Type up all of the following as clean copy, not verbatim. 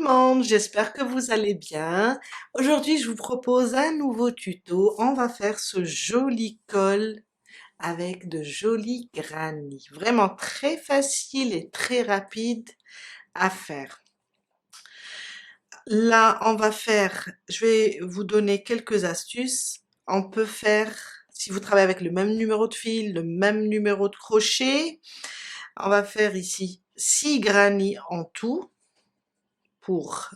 le monde, j'espère que vous allez bien. Aujourd'hui, je vous propose un nouveau tuto. On va faire ce joli col avec de jolis granny. Vraiment très facile et très rapide à faire. Là, je vais vous donner quelques astuces. On peut faire, si vous travaillez avec le même numéro de fil, le même numéro de crochet, on va faire ici 6 granny en tout pour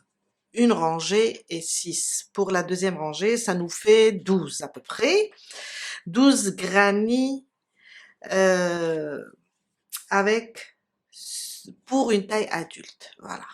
une rangée et 6 pour la deuxième rangée, ça nous fait 12 à peu près. 12 granny euh, avec pour une taille adulte, voilà.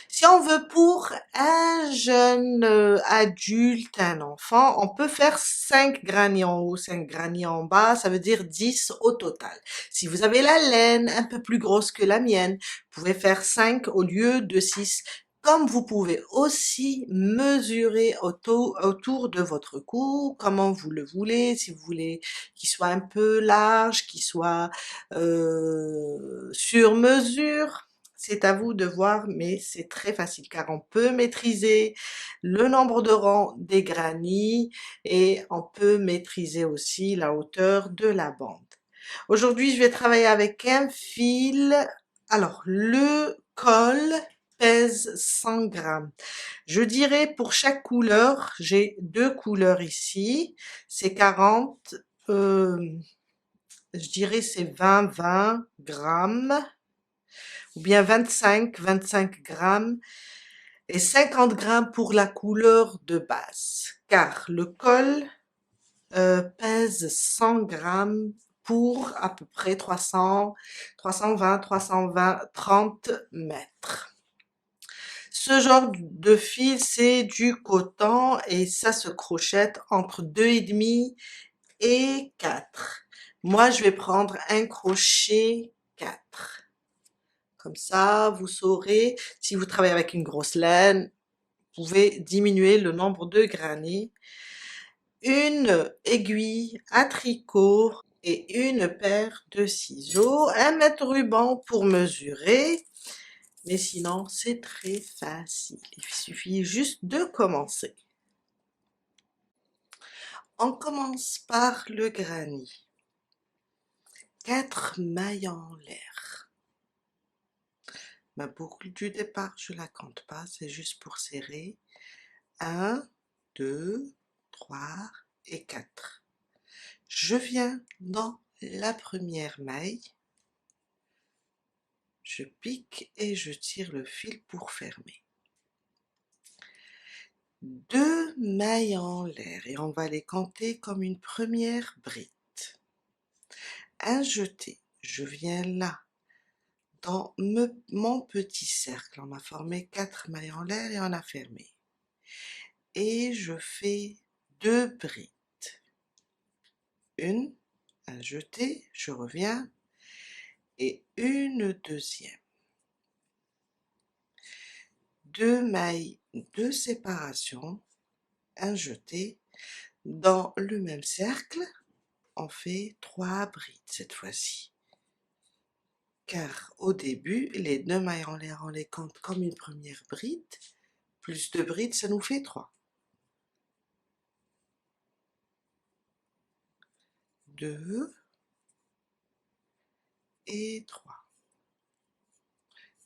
Si on veut pour un jeune adulte, un enfant, on peut faire 5 granny en haut, 5 granny en bas, ça veut dire 10 au total. Si vous avez la laine un peu plus grosse que la mienne, vous pouvez faire 5 au lieu de 6. Comme vous pouvez aussi mesurer autour de votre cou, comment vous le voulez, si vous voulez qu'il soit un peu large, qu'il soit sur mesure, c'est à vous de voir, mais c'est très facile car on peut maîtriser le nombre de rangs des granny et on peut maîtriser aussi la hauteur de la bande. Aujourd'hui, je vais travailler avec un fil. Alors, le col pèse 100 grammes. Je dirais pour chaque couleur, j'ai deux couleurs ici, c'est 40, je dirais c'est 20 grammes, ou bien 25 grammes, et 50 grammes pour la couleur de base, car le col pèse 100 grammes pour à peu près 30 mètres. Ce genre de fil, c'est du coton et ça se crochette entre 2,5 et 4. Moi, je vais prendre un crochet 4. Comme ça, vous saurez, si vous travaillez avec une grosse laine, vous pouvez diminuer le nombre de granny. Une aiguille à tricot et une paire de ciseaux, un mètre ruban pour mesurer. Mais sinon, c'est très facile. Il suffit juste de commencer. On commence par le granny. 4 mailles en l'air. Ma boucle du départ, je la compte pas, c'est juste pour serrer. 1, 2, 3 et 4. Je viens dans la première maille. Je pique et je tire le fil pour fermer. 2 mailles en l'air et on va les compter comme une première bride. Un jeté, je viens là, dans mon petit cercle, on a formé 4 mailles en l'air et on a fermé. Et je fais 2 brides. Une, un jeté, je reviens, et une deuxième. 2 mailles de séparation, un jeté, dans le même cercle, on fait 3 brides cette fois-ci. Car au début, les 2 mailles en l'air, on les compte comme une première bride, plus 2 brides, ça nous fait 3. 2 et 3.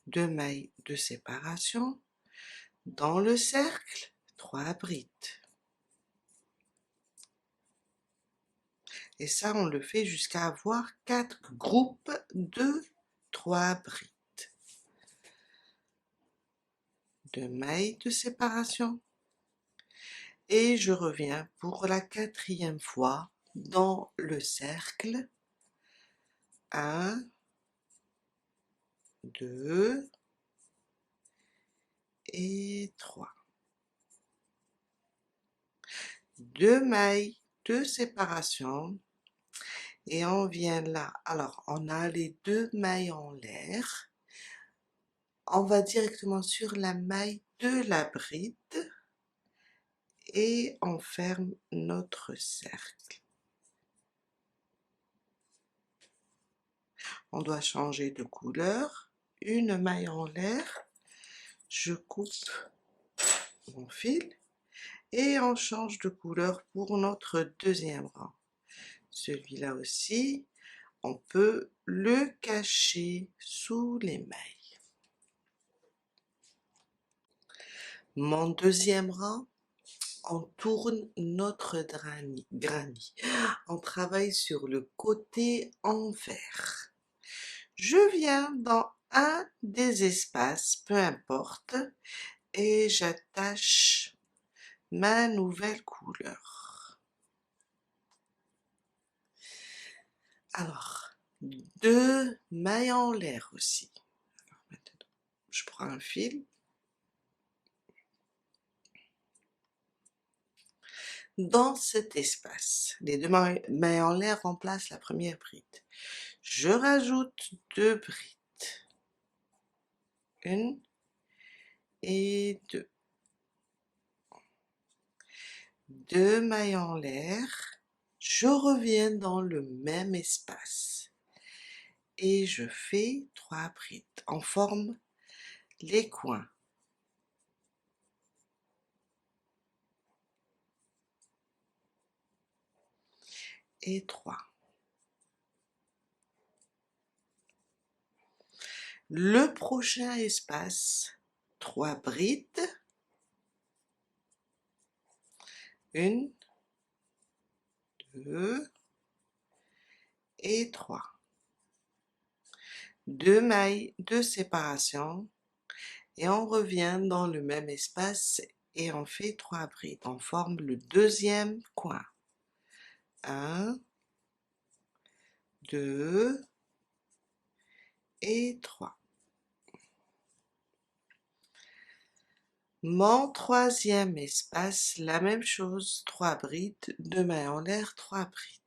2 mailles de séparation, dans le cercle, 3 brides. Et ça, on le fait jusqu'à avoir 4 groupes de 3 brides. 2 mailles de séparation. Et je reviens pour la 4e fois dans le cercle. 1, 2 et 3. 2 mailles de séparation. Et on vient là. Alors, on a les 2 mailles en l'air. On va directement sur la maille de la bride et on ferme notre cercle. On doit changer de couleur. Une maille en l'air. Je coupe mon fil et on change de couleur pour notre deuxième rang. Celui-là aussi, on peut le cacher sous les mailles. Mon deuxième rang, on tourne notre granny. On travaille sur le côté envers. Je viens dans un des espaces, peu importe, et j'attache ma nouvelle couleur. Alors, 2 mailles en l'air aussi. Alors, maintenant, je prends un fil. Dans cet espace, les 2 mailles en l'air remplacent la première bride. Je rajoute 2 brides. 1 et 2. 2 mailles en l'air. Je reviens dans le même espace. Et je fais 3 brides. On forme les coins. Et 3. Le prochain espace, 3 brides. 1, 2 et 3. 2 mailles de séparation et on revient dans le même espace et on fait 3 brides. On forme le deuxième coin. 1, 2 et 3. Mon troisième espace, la même chose, 3 brides, 2 mailles en l'air, 3 brides.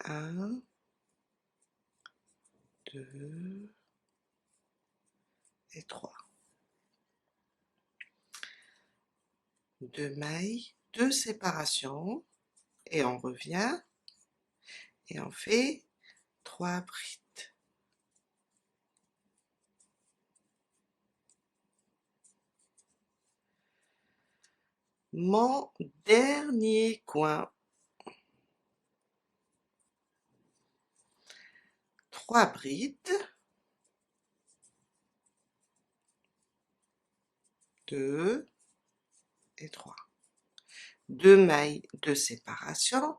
1, 2 et 3. 2 mailles de séparation et on revient et on fait 3 brides. Mon dernier coin, 3 brides, 2 et 3. 2 mailles de séparation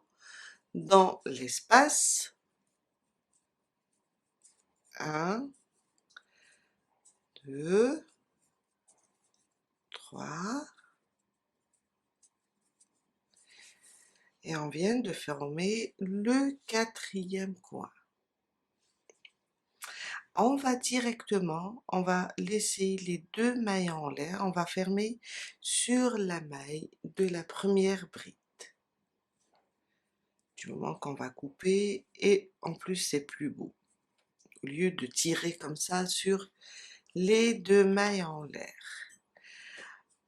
dans l'espace. 1, 2, 3. Et on vient de former le quatrième coin. On va laisser les 2 mailles en l'air, on va fermer sur la maille de la première bride. Du moment qu'on va couper et en plus c'est plus beau. Au lieu de tirer comme ça sur les 2 mailles en l'air.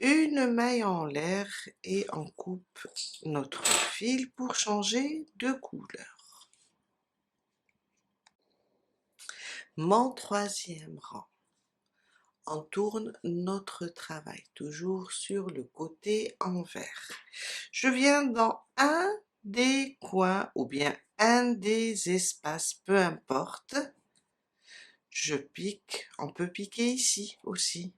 Une maille en l'air et on coupe notre fil pour changer de couleur. Mon troisième rang. On tourne notre travail, toujours sur le côté envers. Je viens dans un des coins ou bien un des espaces, peu importe. Je pique, on peut piquer ici aussi.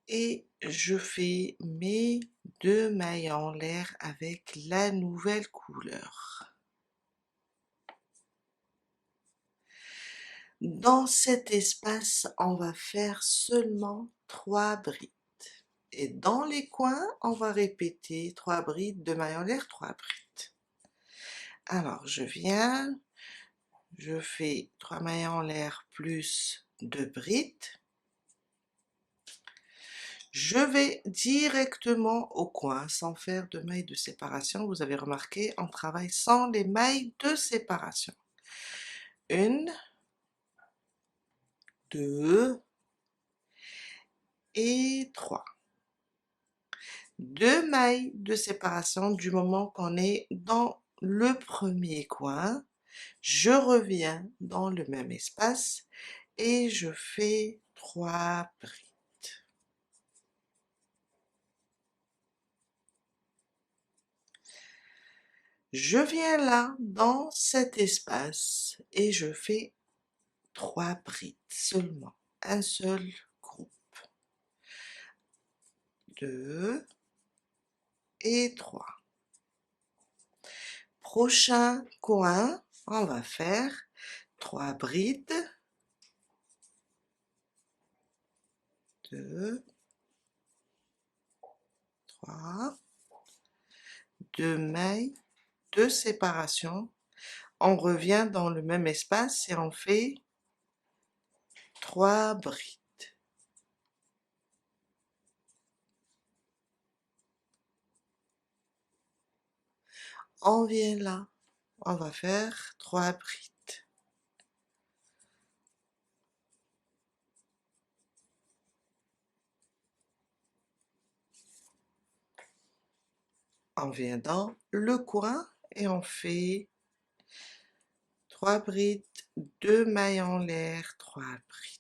Et je fais mes 2 mailles en l'air avec la nouvelle couleur. Dans cet espace, on va faire seulement 3 brides. Et dans les coins, on va répéter 3 brides, 2 mailles en l'air, 3 brides. Alors, je viens, je fais 3 mailles en l'air plus 2 brides. Je vais directement au coin sans faire de mailles de séparation. Vous avez remarqué, on travaille sans les mailles de séparation. 1, 2 et 3. 2 mailles de séparation du moment qu'on est dans le premier coin, je reviens dans le même espace et je fais 3 brides. Je viens là, dans cet espace, et je fais 3 brides seulement, un seul groupe. 2 et 3. Prochain coin, on va faire 3 brides, 2, 3, 2 mailles de séparation. On revient dans le même espace et on fait 3 brides. On vient là, on va faire 3 brides. On vient dans le coin et on fait 3 brides, 2 mailles en l'air, 3 brides.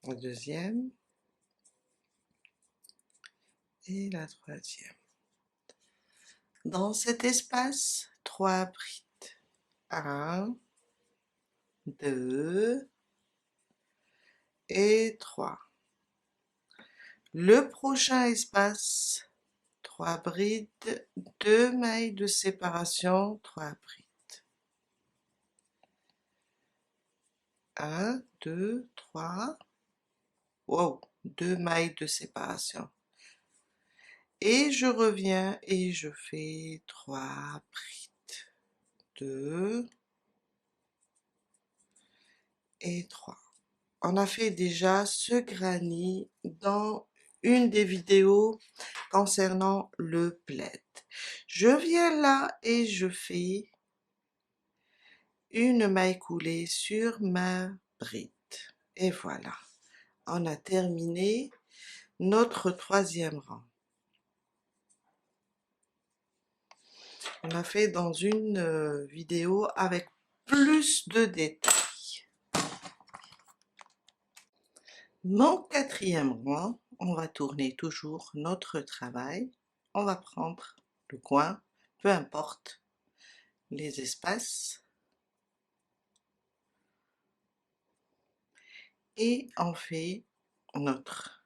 La deuxième et la troisième. Dans cet espace, 3 brides. 1, 2 et 3. Le prochain espace, 3 brides, 2 mailles de séparation, 3 brides. 1, 2, 3. Wow, 2 mailles de séparation. Et je reviens et je fais 3 brides. 2 et 3. On a fait déjà ce granny dans une des vidéos concernant le plaid. Je viens là et je fais une maille coulée sur ma bride. Et voilà, on a terminé notre troisième rang. On a fait dans une vidéo avec plus de détails. Mon quatrième rang, on va tourner toujours notre travail. On va prendre le coin, peu importe les espaces. Et on fait notre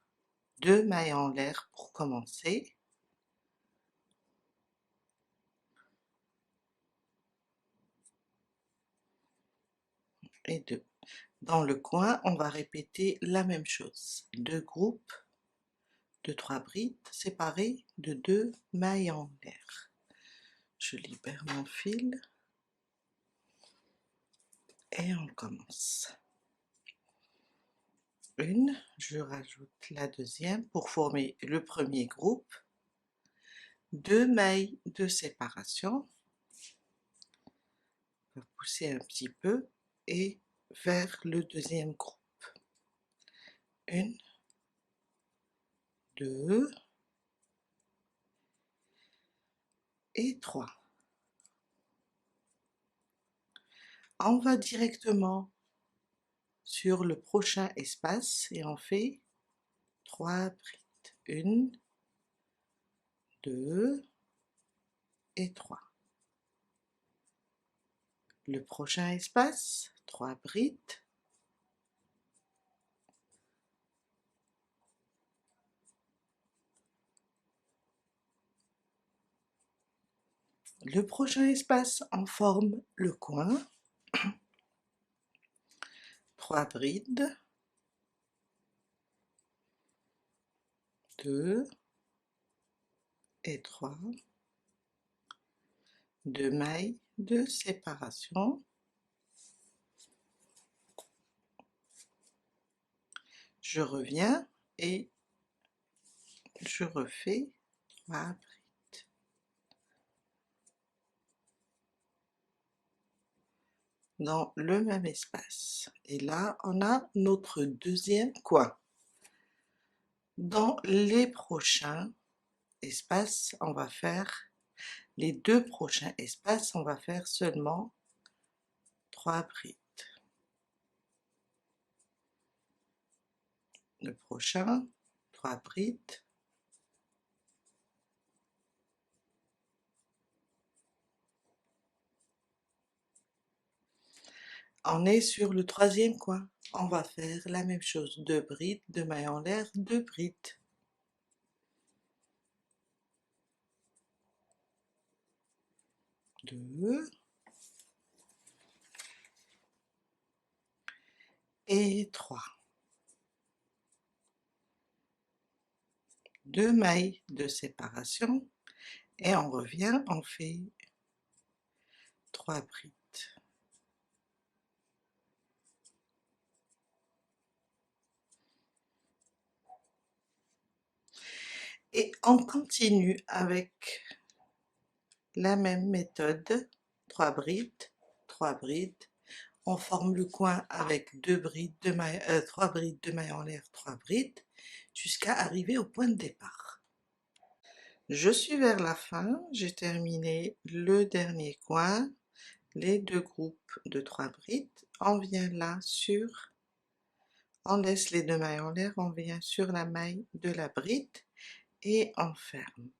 2 mailles en l'air pour commencer. Et 2. Dans le coin, on va répéter la même chose. 2 groupes de 3 brides séparés de 2 mailles en l'air. Je libère mon fil et on commence. Une, je rajoute la deuxième pour former le premier groupe. 2 mailles de séparation. On va pousser un petit peu et vers le deuxième groupe. 1, 2 et 3. On va directement sur le prochain espace et on fait 3 brides. 1, 2 et 3. Le prochain espace, 3 brides. Le prochain espace, on forme le coin. 3 brides. 2 et 3. 2 mailles de séparation. Je reviens et je refais 3 brides dans le même espace. Et là, on a notre deuxième coin. Dans les prochains espaces, on va faire, les deux prochains espaces, on va faire seulement 3 brides. Le prochain, 3 brides. On est sur le troisième coin. On va faire la même chose, 2 brides, 2 mailles en l'air, 2 brides. 2 et 3. 2 mailles de séparation et on revient, on fait 3 brides. Et on continue avec la même méthode, 3 brides, 3 brides. On forme le coin avec 2 brides, 3 brides, 2 mailles en l'air, 3 brides, jusqu'à arriver au point de départ. Je suis vers la fin, j'ai terminé le dernier coin, les 2 groupes de 3 brides, on vient là sur, on laisse les 2 mailles en l'air, on vient sur la maille de la bride et on ferme.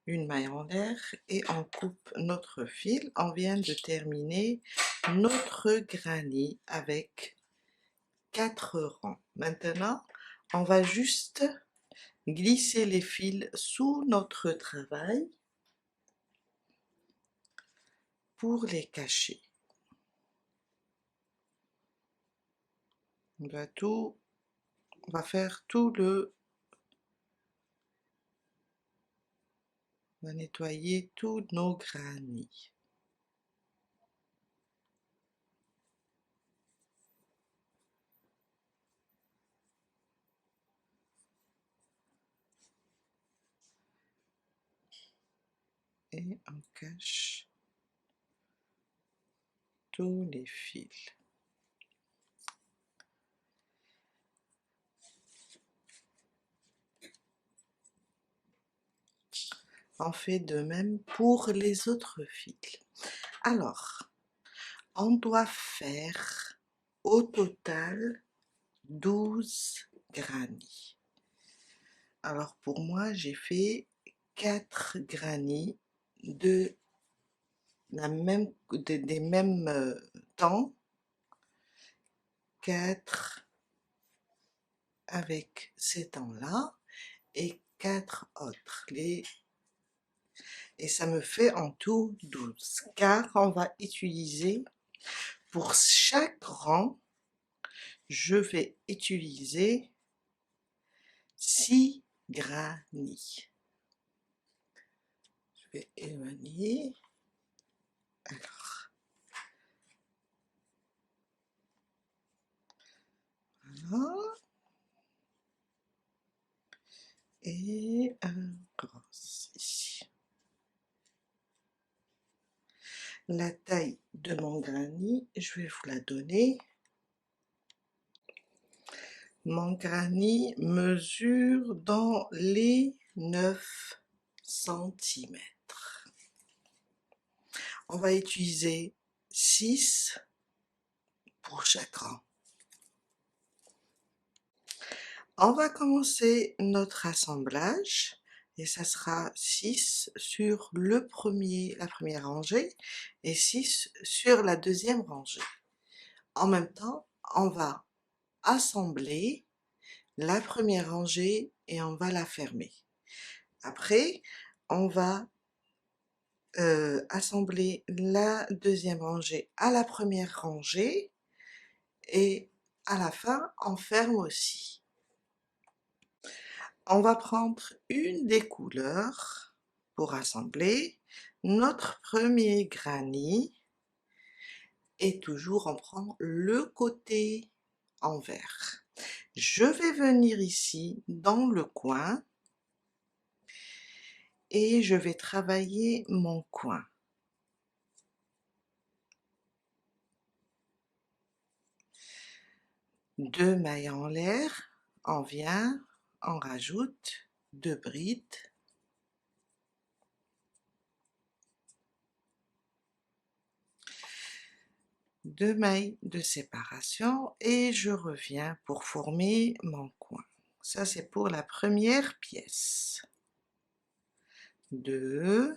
Une maille en l'air et on coupe notre fil. On vient de terminer notre granny avec 4 rangs. Maintenant, on va juste glisser les fils sous notre travail pour les cacher. On va faire tout le... On va nettoyer tous nos grannies. Et on cache tous les fils. On fait de même pour les autres fils. Alors, on doit faire au total 12 grannies. Alors pour moi, j'ai fait 4 grannies des mêmes temps, 4 avec ces temps-là et 4 autres. Et ça me fait en tout 12, car on va utiliser, pour chaque rang, je vais utiliser 6 grannies. Je vais éloigner. Alors, voilà. Et un cross ici. La taille de mon granny, je vais vous la donner. Mon granny mesure dans les 9 cm. On va utiliser 6 pour chaque rang. On va commencer notre assemblage et ça sera 6 sur la première rangée et 6 sur la deuxième rangée. En même temps, on va assembler la première rangée et on va la fermer. Après, on va assembler la deuxième rangée à la première rangée et à la fin, on ferme aussi. On va prendre une des couleurs pour assembler notre premier granny et toujours on prend le côté en vert. Je vais venir ici dans le coin et je vais travailler mon coin. Deux mailles en l'air, on vient, on rajoute 2 brides. Deux mailles de séparation et je reviens pour former mon coin. Ça c'est pour la première pièce. 2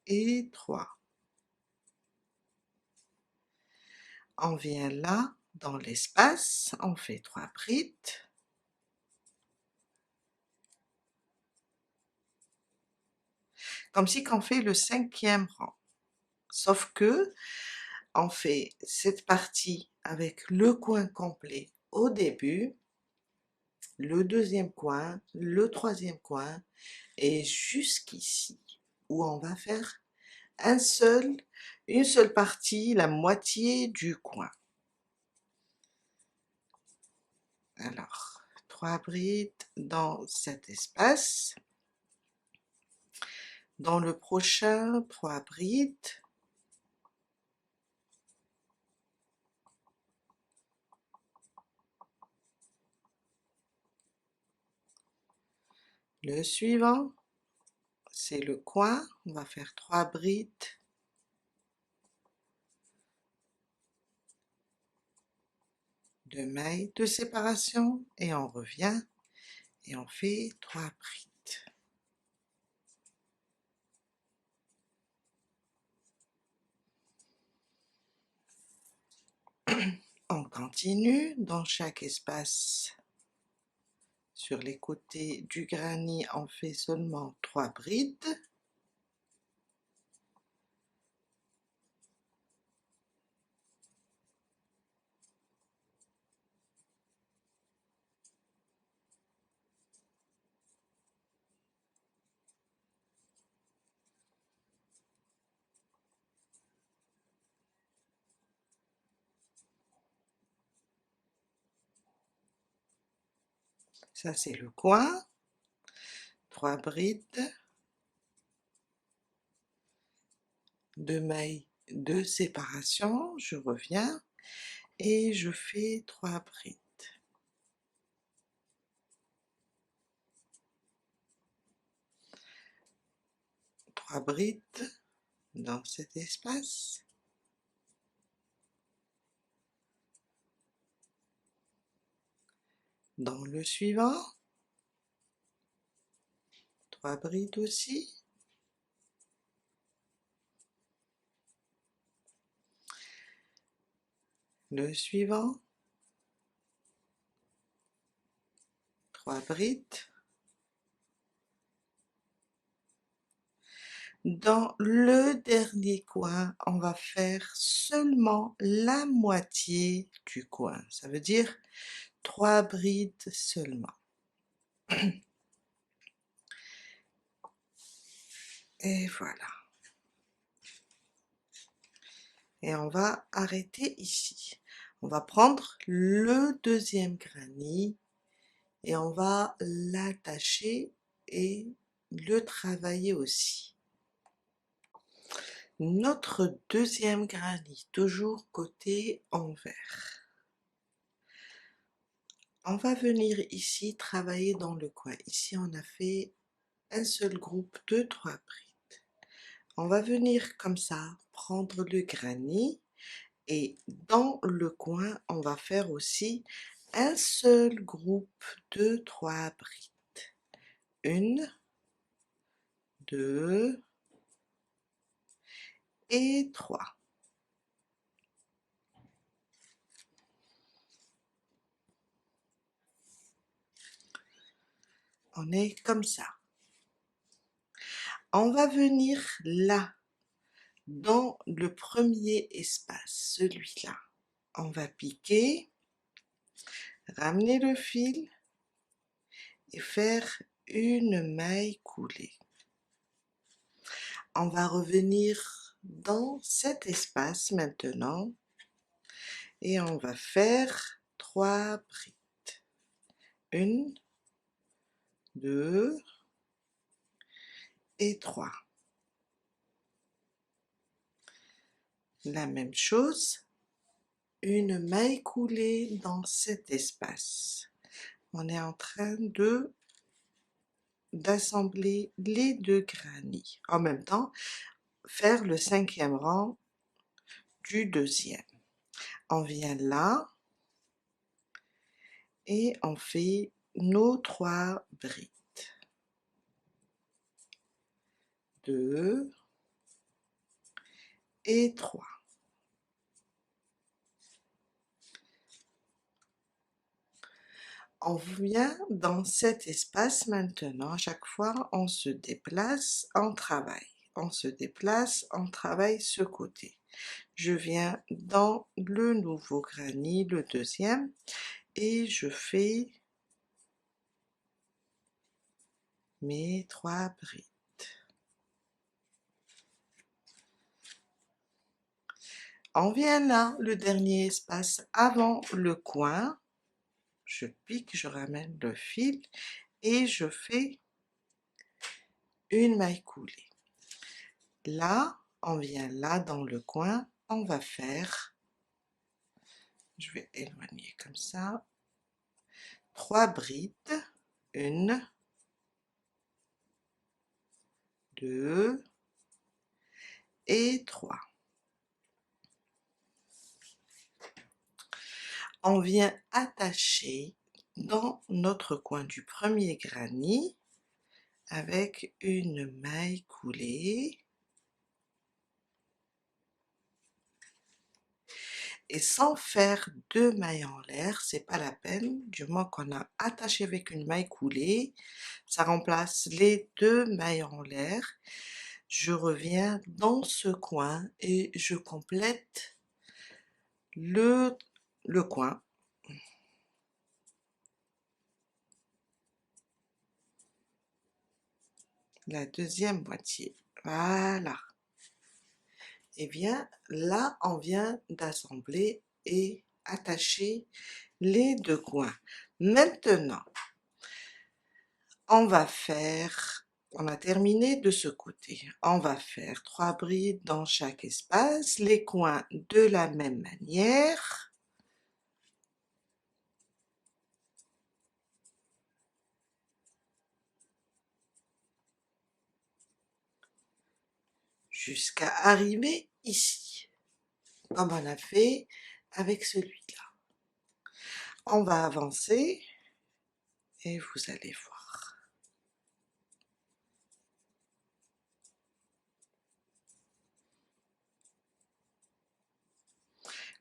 et 3. On vient là dans l'espace, on fait 3 brides. Comme si qu'on fait le 5e rang. Sauf que on fait cette partie avec le coin complet au début, le 2e coin, le 3e coin et jusqu'ici où on va faire une seule partie, la moitié du coin. Alors, 3 brides dans cet espace. Dans le prochain, 3 brides. Le suivant, c'est le coin, on va faire 3 brides. De mailles de séparation et on revient et on fait 3 brides. On continue dans chaque espace. Sur les côtés du granit, on fait seulement 3 brides. Ça c'est le coin. 3 brides. 2 mailles de séparation, je reviens et je fais 3 brides. 3 brides dans cet espace. Dans le suivant, 3 brides aussi. Le suivant, 3 brides. Dans le dernier coin, on va faire seulement la moitié du coin. Ça veut dire 3 brides seulement. Et voilà. Et on va arrêter ici. On va prendre le 2e granit et on va l'attacher et le travailler aussi. Notre 2e granit, toujours côté envers. On va venir ici travailler dans le coin. Ici on a fait un seul groupe de 3 brides. On va venir comme ça, prendre le granit et dans le coin, on va faire aussi un seul groupe de 3 brides. 1, 2 et 3. On est comme ça. On va venir là, dans le premier espace, celui-là. On va piquer, ramener le fil et faire une maille coulée. On va revenir dans cet espace maintenant et on va faire 3 brides. 1, 2 et 3. La même chose, une maille coulée dans cet espace. On est en train d'assembler les deux granits. En même temps, faire le 5e rang du deuxième. On vient là et on fait nos 3 brides. 2 et 3. On vient dans cet espace maintenant, à chaque fois on se déplace, on travaille. On se déplace, on travaille ce côté. Je viens dans le nouveau granit, le deuxième, et je fais mes 3 brides. On vient là, le dernier espace avant le coin, je pique, je ramène le fil et je fais une maille coulée. Là, on vient là dans le coin, on va faire, je vais éloigner comme ça, 3 brides, 1, 2 et 3. On vient attacher dans notre coin du premier granit avec une maille coulée et sans faire 2 mailles en l'air, c'est pas la peine, du moment qu'on a attaché avec une maille coulée, ça remplace les 2 mailles en l'air. Je reviens dans ce coin et je complète le coin. La deuxième moitié, voilà. Et bien là on vient d'assembler et attacher les 2 coins. Maintenant on va faire, on a terminé de ce côté, on va faire 3 brides dans chaque espace, les coins de la même manière. Jusqu'à arriver ici, comme on a fait avec celui-là. On va avancer et vous allez voir.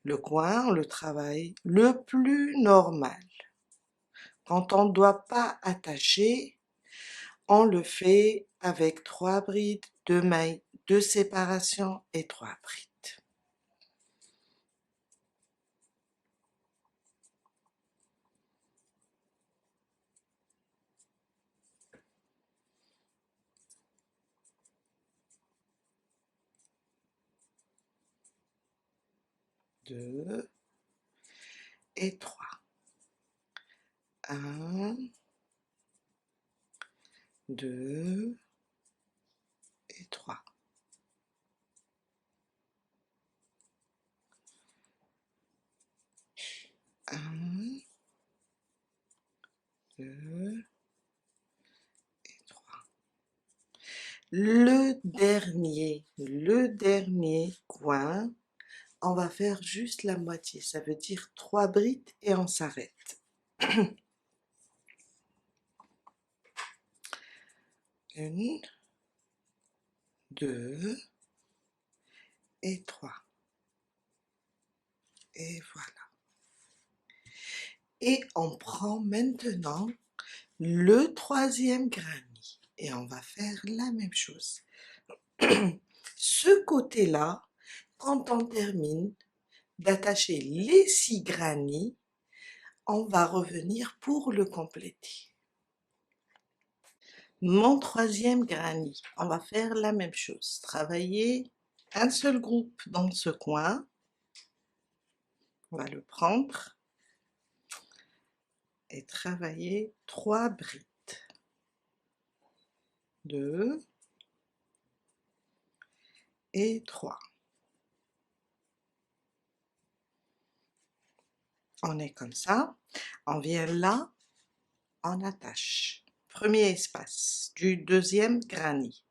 Le coin, on le travaille le plus normal. Quand on ne doit pas attacher, on le fait avec 3 brides, 2 mailles de séparation et 3 brides. Deux et 3. 1, 2 et 3. 1, 2 et 3. Le dernier coin, on va faire juste la moitié, ça veut dire 3 brides et on s'arrête. 1, 2 et 3. Et voilà. Et on prend maintenant le 3e granit et on va faire la même chose. Ce côté-là, quand on termine d'attacher les 6 granits, on va revenir pour le compléter. Mon 3e granit, on va faire la même chose, travailler un seul groupe dans ce coin, on va le prendre, et travailler 3 brides. 2 et 3. On est comme ça, on vient là, on attache. Premier espace du deuxième granny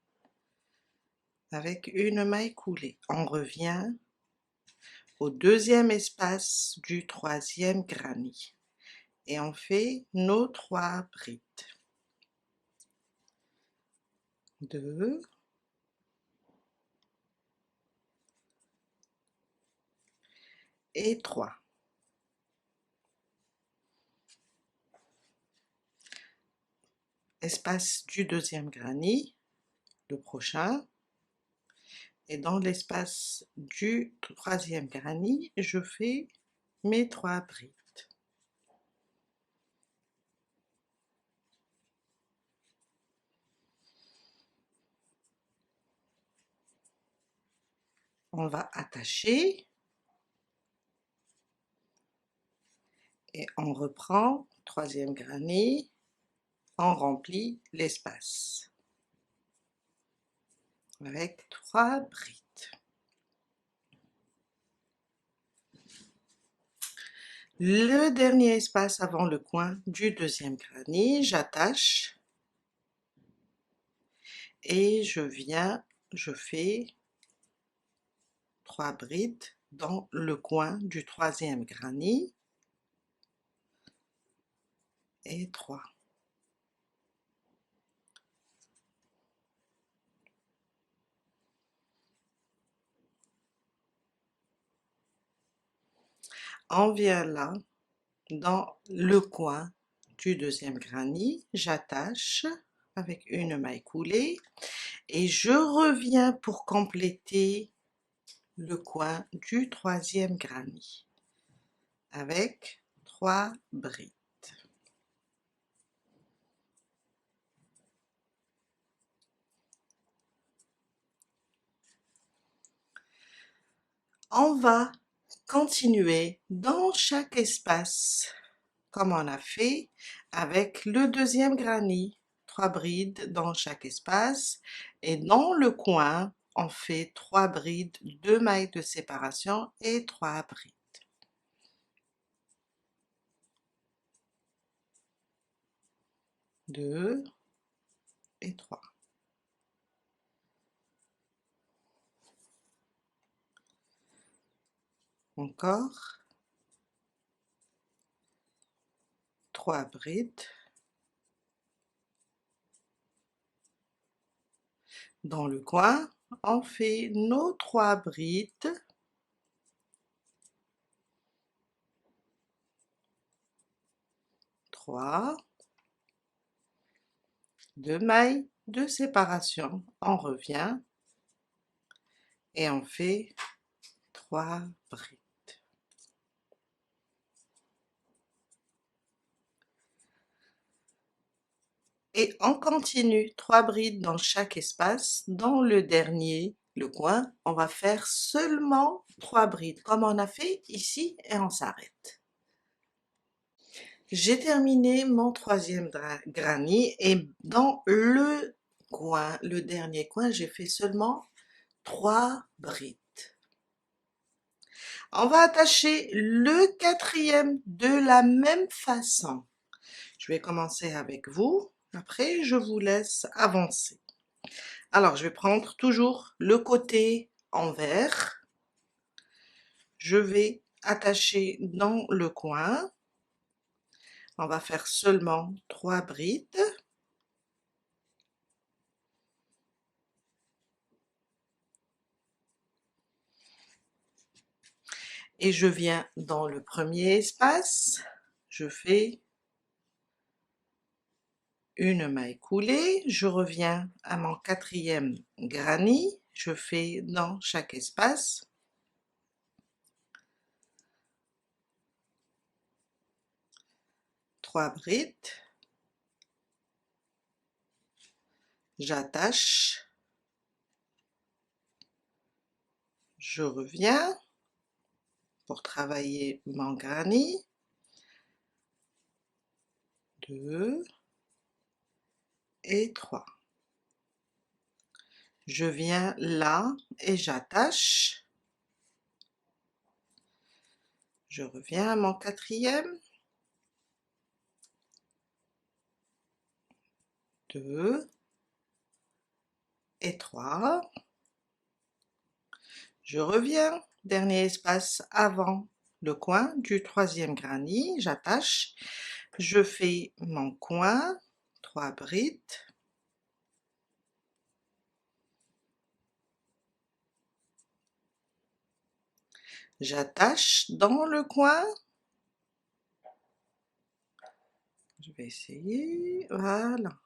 avec une maille coulée. On revient au deuxième espace du troisième granny et on fait nos 3 brides. 2 et 3. Espace du deuxième granny, le prochain, et dans l'espace du troisième granny, je fais mes 3 brides. On va attacher et on reprend, troisième granny, on remplit l'espace avec 3 brides. Le dernier espace avant le coin du deuxième granny, j'attache et je viens, je fais 3 brides dans le coin du troisième granny et 3. On vient là, dans le coin du deuxième granny, j'attache avec une maille coulée et je reviens pour compléter le coin du troisième granny avec 3 brides. On va continuer dans chaque espace comme on a fait avec le deuxième granny, 3 brides dans chaque espace et dans le coin on fait 3 brides, 2 mailles de séparation et 3 brides. 2 et 3. Encore 3 brides dans le coin, on fait nos 3 brides, trois, 2 mailles de séparation, on revient et on fait 3 brides. Et on continue 3 brides dans chaque espace. Dans le dernier, le coin, on va faire seulement 3 brides comme on a fait ici et on s'arrête. J'ai terminé mon troisième granny et dans le coin, le dernier coin, j'ai fait seulement 3 brides. On va attacher le quatrième de la même façon. Je vais commencer avec vous, après je vous laisse avancer. Alors je vais prendre toujours le côté envers, je vais attacher dans le coin, on va faire seulement 3 brides. Et je viens dans le premier espace, je fais une maille coulée, je reviens à mon quatrième granny, je fais dans chaque espace 3 brides, j'attache, je reviens pour travailler mon granny, 2 et 3. Je viens là et j'attache. Je reviens à mon quatrième. 2 et 3. Je reviens, dernier espace avant le coin du troisième granny, j'attache. Je fais mon coin, 3 brides. J'attache dans le coin. Je vais essayer, voilà.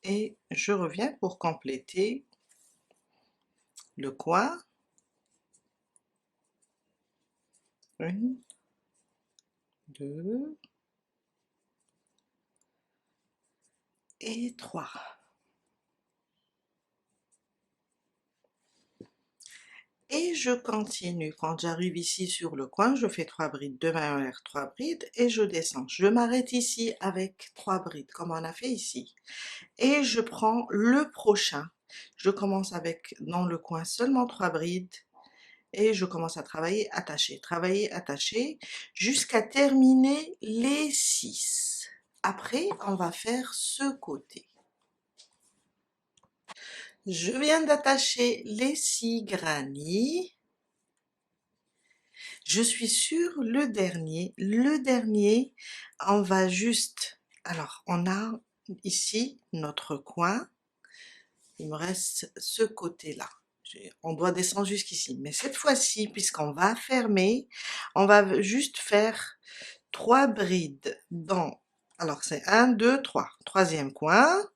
Et je reviens pour compléter le coin. 1, 2 et 3. Et je continue. Quand j'arrive ici sur le coin, je fais 3 brides de main en l'air, 3 brides et je descends. Je m'arrête ici avec 3 brides comme on a fait ici. Et je prends le prochain. Je commence avec dans le coin seulement 3 brides et je commence à travailler, attacher jusqu'à terminer les 6. Après, on va faire ce côté. Je viens d'attacher les 6 granny. Je suis sur le dernier. Le dernier, on va juste... Alors, on a ici notre coin. Il me reste ce côté-là. On doit descendre jusqu'ici. Mais cette fois-ci, puisqu'on va fermer, on va juste faire 3 brides dans... Alors, c'est 1, 2, 3. Troisième coin.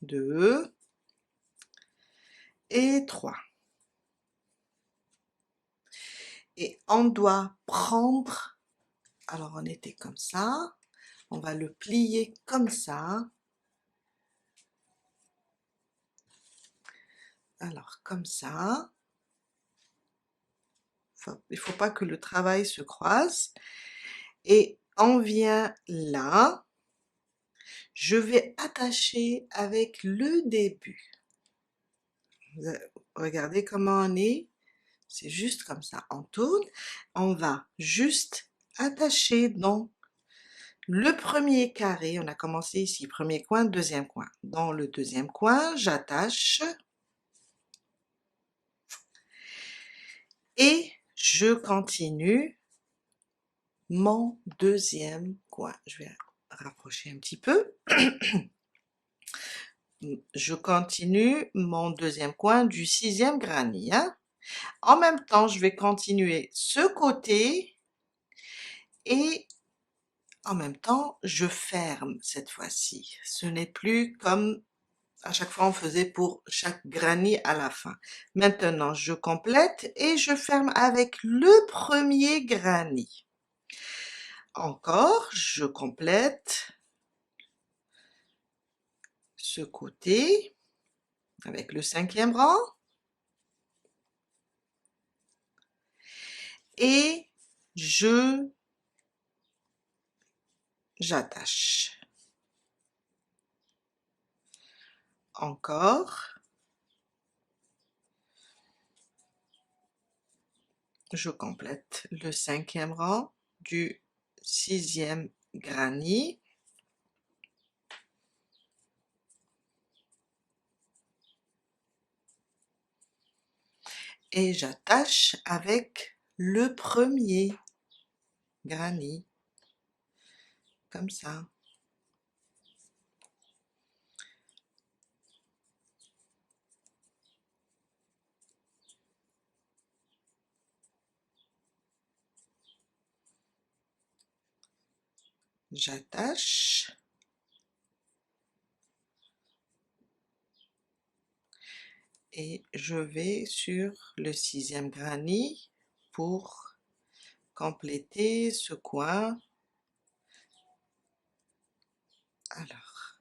2 et 3. Et on doit prendre... Alors, on était comme ça. On va le plier comme ça. Alors, comme ça. Il ne faut pas que le travail se croise. Et on vient là. Je vais attacher avec le début. Regardez comment on est. C'est juste comme ça. On tourne. On va juste attacher dans le premier carré. On a commencé ici. Premier coin, deuxième coin. Dans le deuxième coin, j'attache. Et je continue mon deuxième coin. Je vais rapprocher un petit peu. Je continue mon deuxième coin du 6e granny. Hein. En même temps, je vais continuer ce côté et en même temps, je ferme cette fois-ci. Ce n'est plus comme à chaque fois on faisait pour chaque granny à la fin. Maintenant, je complète et je ferme avec le premier granny. Encore, je complète ce côté avec le 5e rang et j'attache. Encore, je complète le 5e rang du 6e granny. Et j'attache avec le premier granny, comme ça. J'attache. Et je vais sur le 6e granny pour compléter ce coin. Alors,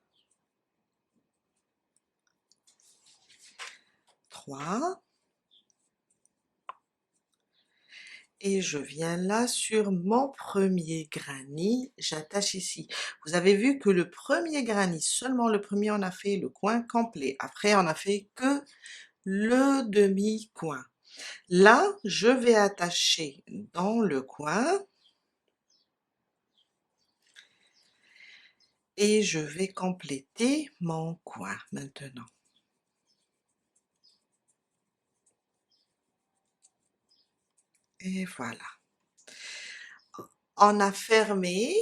3. Et je viens là sur mon premier granny, j'attache ici. Vous avez vu que le premier granny, seulement le premier, on a fait le coin complet. Après, on a fait que le demi-coin. Là, je vais attacher dans le coin et je vais compléter mon coin maintenant. Et voilà. On a fermé,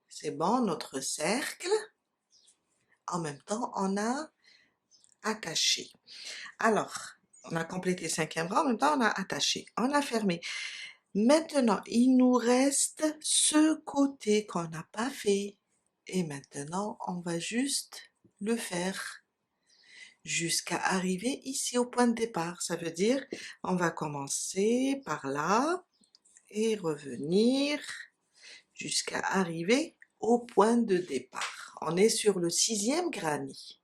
c'est bon, notre cercle. En même temps, on a attaché. Alors, on a complété le 5e rang, en même temps, on a attaché, on a fermé. Maintenant, il nous reste ce côté qu'on n'a pas fait. Et maintenant, on va juste le faire jusqu'à arriver ici au point de départ. Ça veut dire, on va commencer par là et revenir jusqu'à arriver au point de départ. On est sur le 6e granny.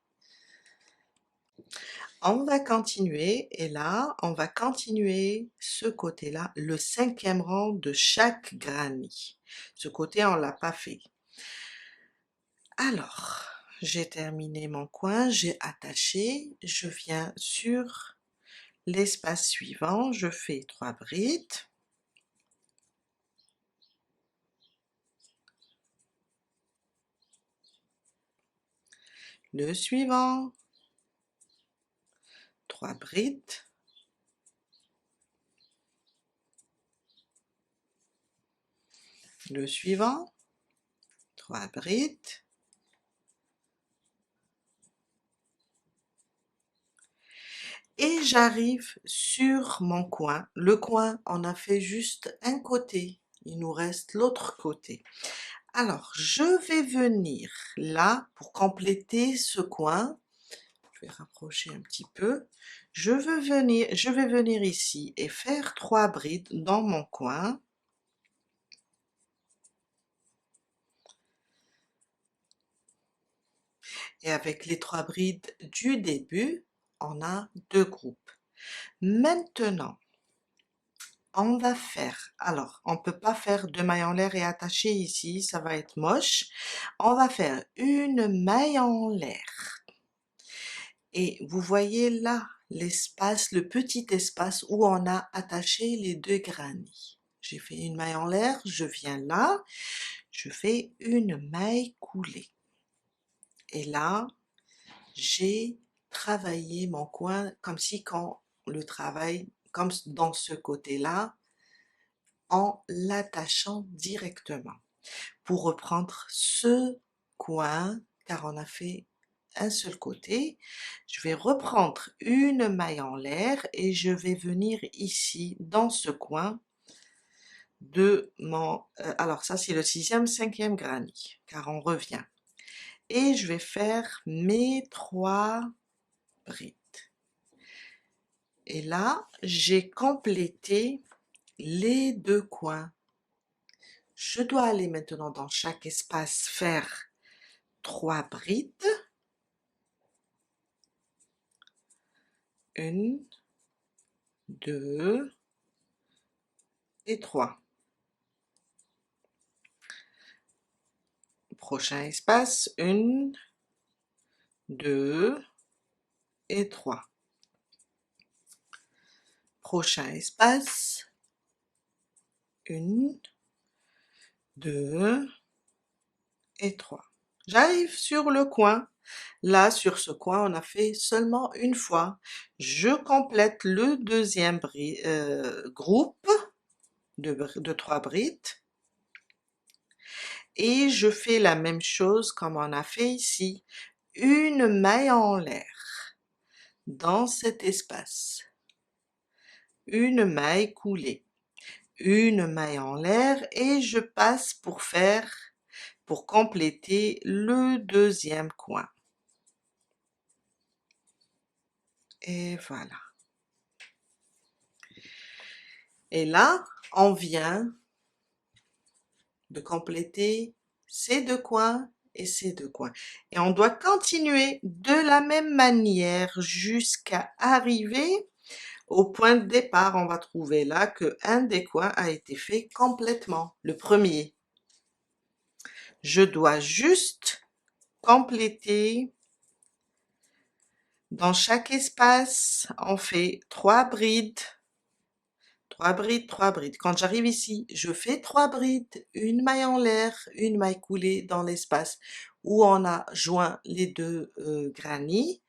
On va continuer et là, on va continuer ce côté-là, le 5e rang de chaque granny. Ce côté, on l'a pas fait. Alors, j'ai terminé mon coin, j'ai attaché, je viens sur l'espace suivant, je fais 3 brides. Le suivant, 3 brides. Le suivant, 3 brides. Et j'arrive sur mon coin. Le coin, on a fait juste un côté. Il nous reste l'autre côté. Alors, je vais venir là pour compléter ce coin. Je vais rapprocher un petit peu. Je vais venir ici et faire 3 brides dans mon coin. Et avec les 3 brides du début, on a 2 groupes. Maintenant, on va faire, alors on peut pas faire 2 mailles en l'air et attacher ici, ça va être moche. On va faire une maille en l'air. Et vous voyez là l'espace, le petit espace où on a attaché les 2 granny. J'ai fait une maille en l'air, je viens là, je fais une maille coulée. Et là, j'ai travaillé mon coin comme si quand le travail, comme dans ce côté-là, en l'attachant directement. Pour reprendre ce coin, car on a fait un seul côté, je vais reprendre une maille en l'air et je vais venir ici dans ce coin de mon... alors ça c'est le 6e, 5e granny, car on revient. Et je vais faire mes 3 brides. Et là, j'ai complété les 2 coins. Je dois aller maintenant dans chaque espace faire 3 brides. 1, 2 et 3. Prochain espace, 1, 2 et 3. Prochain espace, 1, 2 et 3. J'arrive sur le coin. Là, sur ce coin, on a fait seulement une fois. Je complète le 2e groupe de 3 brides. Et je fais la même chose comme on a fait ici. Une maille en l'air dans cet espace. Une maille coulée. Une maille en l'air et je passe pour compléter le 2e coin. Et voilà. Et là, on vient de compléter ces 2 coins et ces deux coins. Et on doit continuer de la même manière jusqu'à arriver au point de départ. On va trouver là que un des coins a été fait complètement, le premier. Je dois juste compléter. Dans chaque espace, on fait 3 brides, 3 brides, 3 brides. Quand j'arrive ici, je fais 3 brides, une maille en l'air, une maille coulée dans l'espace où on a joint les deux granits.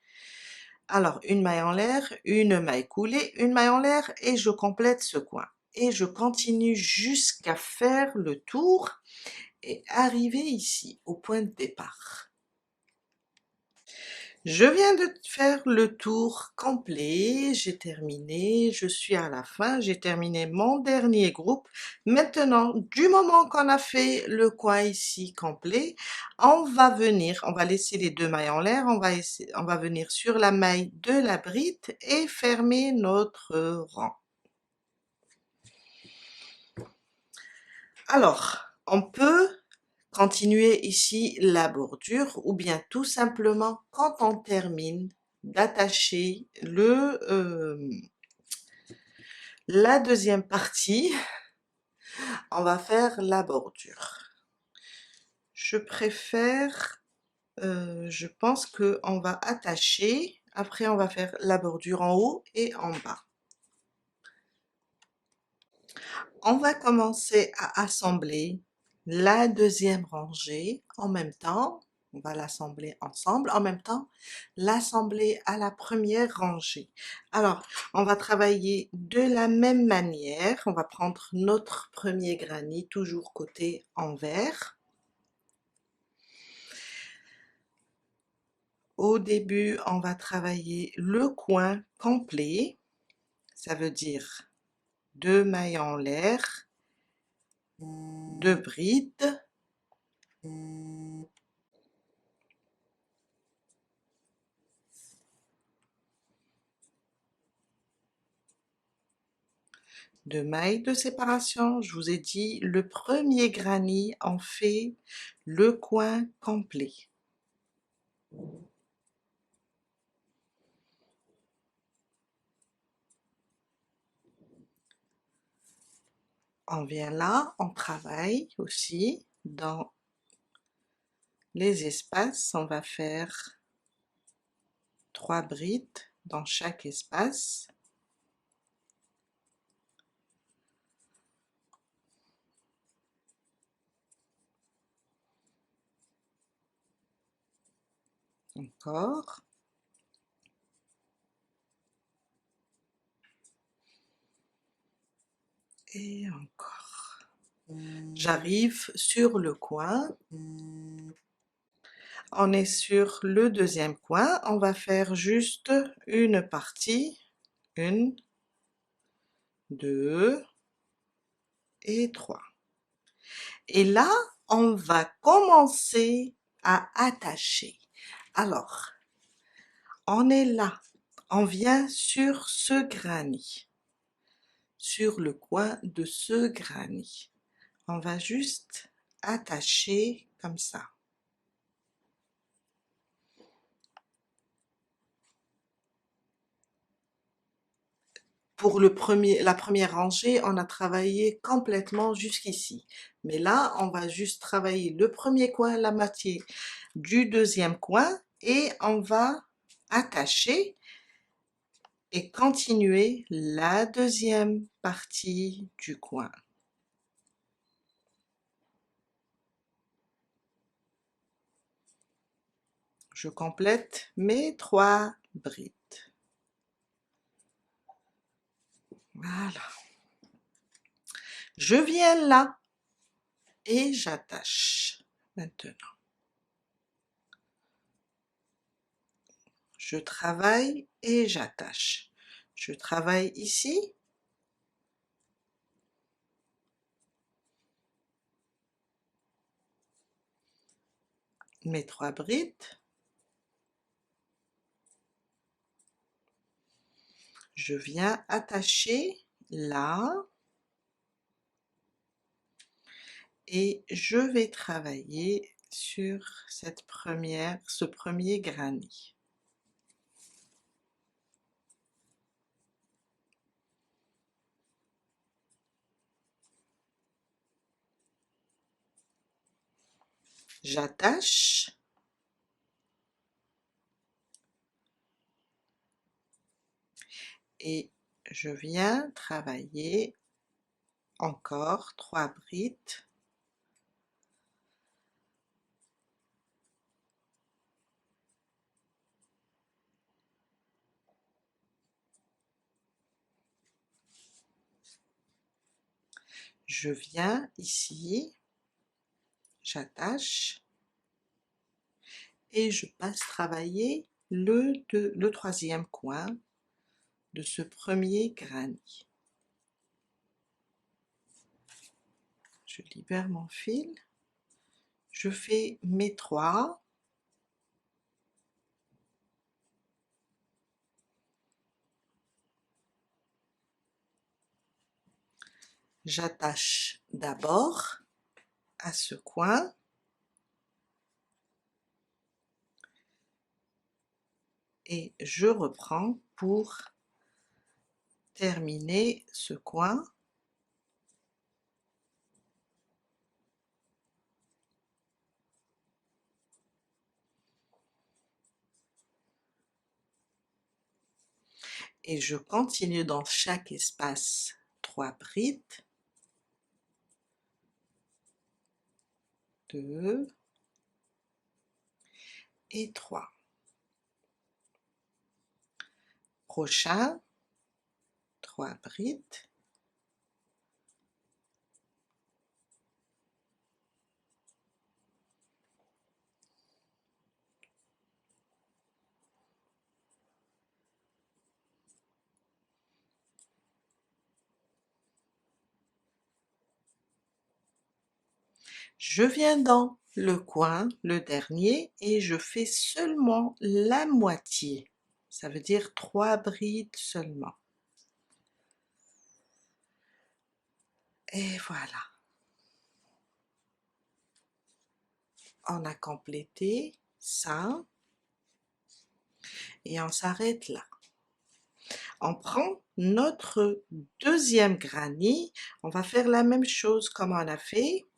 Alors, une maille en l'air, une maille coulée, une maille en l'air et je complète ce coin. Et je continue jusqu'à faire le tour et arriver ici, au point de départ. Je viens de faire le tour complet, j'ai terminé, je suis à la fin, j'ai terminé mon dernier groupe. Maintenant, du moment qu'on a fait le coin ici complet, on va venir, on va laisser les deux mailles en l'air, on va venir sur la maille de la bride et fermer notre rang. Alors, on peut continuer ici la bordure ou bien tout simplement quand on termine d'attacher la deuxième partie, on va faire la bordure. Je préfère, je pense que on va attacher, après on va faire la bordure en haut et en bas. On va commencer à assembler la deuxième rangée en même temps. On va l'assembler ensemble, en même temps l'assembler à la première rangée. Alors, on va travailler de la même manière. On va prendre notre premier granit, toujours côté envers. Au début, on va travailler le coin complet. Ça veut dire 2 mailles en l'air, 2 brides, de mailles de séparation. Je vous ai dit, le premier granit en fait le coin complet. On vient là, on travaille aussi dans les espaces. On va faire 3 brides dans chaque espace. Encore. Et encore. J'arrive sur le coin. On est sur le deuxième coin. On va faire juste une partie. 1, 2 et 3. Et là, on va commencer à attacher. Alors, on est là. On vient sur ce granit. Sur le coin de ce granit. On va juste attacher comme ça. Pour la première rangée, on a travaillé complètement jusqu'ici. Mais là, on va juste travailler le premier coin, la moitié du deuxième coin et on va attacher et continuer la deuxième partie du coin. Je complète mes 3 brides. Voilà. Je viens là et j'attache maintenant. Je travaille et j'attache. Je travaille ici. Mes 3 brides. Je viens attacher là. Et je vais travailler sur ce premier granny. J'attache et je viens travailler encore 3 brides. Je viens ici, j'attache et je passe travailler le troisième coin de ce premier granny. Je libère mon fil, je fais mes 3, j'attache d'abord à ce coin, et je reprends pour terminer ce coin. Et je continue dans chaque espace 3 brides, 2 et 3. Prochain, 3 brides, je viens dans le coin, le dernier, et je fais seulement la moitié, ça veut dire 3 brides seulement. Et voilà, on a complété ça, et on s'arrête là. On prend notre deuxième granny, on va faire la même chose comme on a fait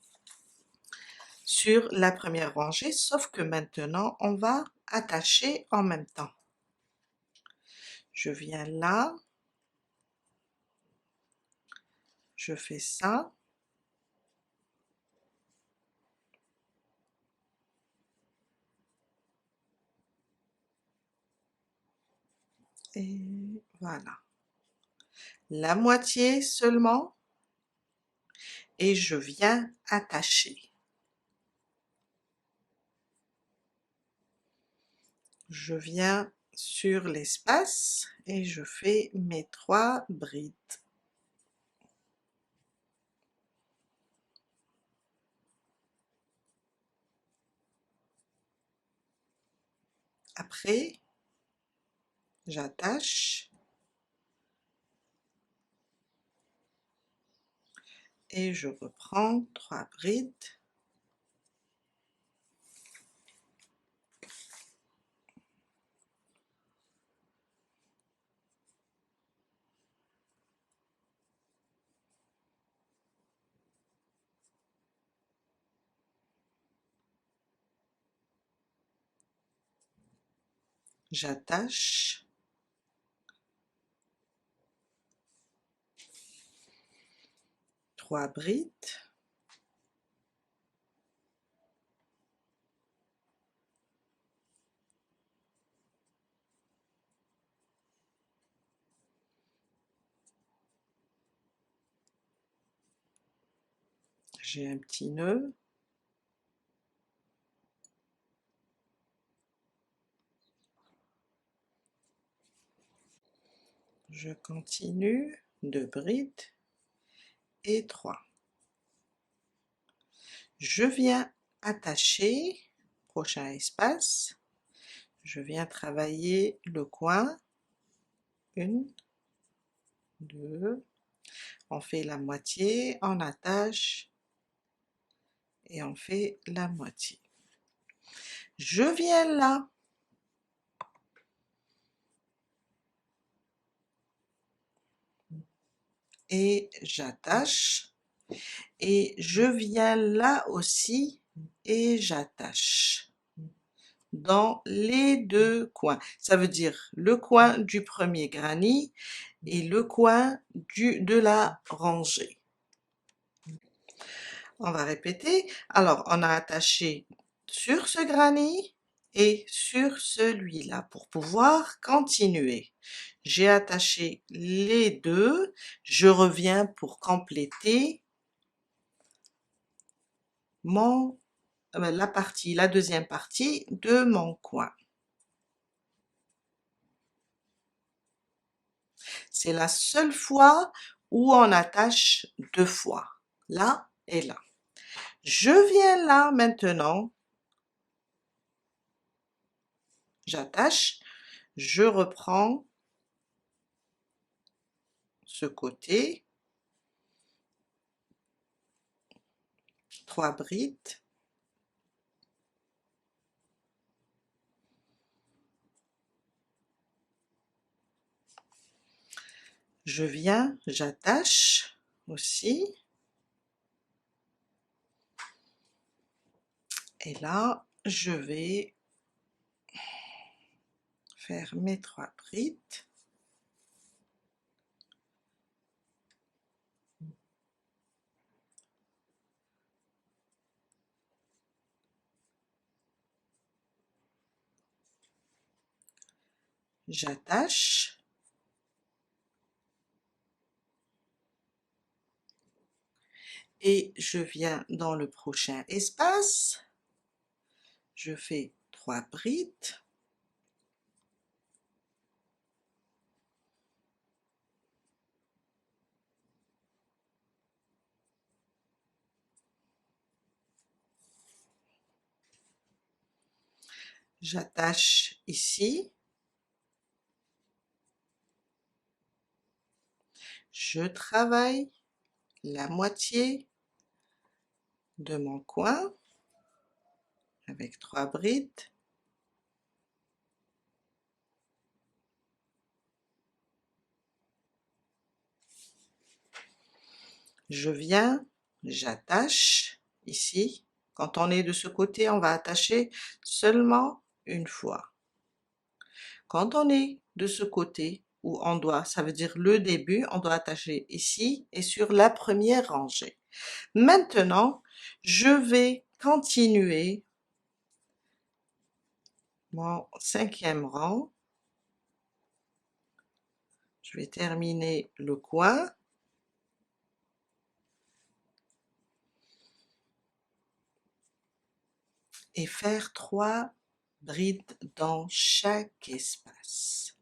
sur la première rangée, sauf que maintenant on va attacher en même temps. Je viens là, je fais ça, et voilà, la moitié seulement, et je viens attacher. Je viens sur l'espace et je fais mes 3 brides. Après, j'attache et je reprends 3 brides. J'attache, trois brides, j'ai un petit nœud, je continue, 2 brides et 3. Je viens attacher, prochain espace, je viens travailler le coin, 1, 2, on fait la moitié, on attache et on fait la moitié. je viens là, et j'attache, et je viens là aussi, et j'attache, dans les deux coins. Ça veut dire le coin du premier granny et le coin de la rangée. On va répéter. Alors, on a attaché sur ce granny et sur celui-là pour pouvoir continuer. J'ai attaché les deux. Je reviens pour compléter la deuxième partie de mon coin. C'est la seule fois où on attache deux fois, là et là. Je viens là maintenant, j'attache, je reprends ce côté, 3 brides, je viens, j'attache aussi, et là je vais faire mes 3 brides. J'attache, et je viens dans le prochain espace, je fais 3 brides, j'attache ici, je travaille la moitié de mon coin avec 3 brides, je viens, j'attache ici. Quand on est de ce côté, on va attacher seulement une fois. Quand on est de ce côté, où on doit, ça veut dire le début, on doit attacher ici et sur la première rangée. Maintenant, je vais continuer mon 5e rang. Je vais terminer le coin. Et faire 3 brides dans chaque espace.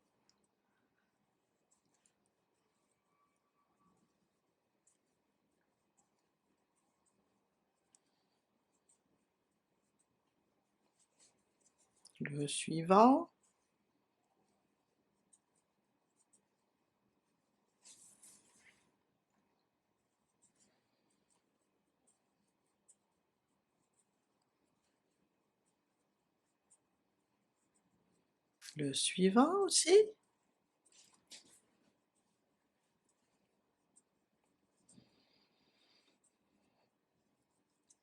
Le suivant. Le suivant aussi.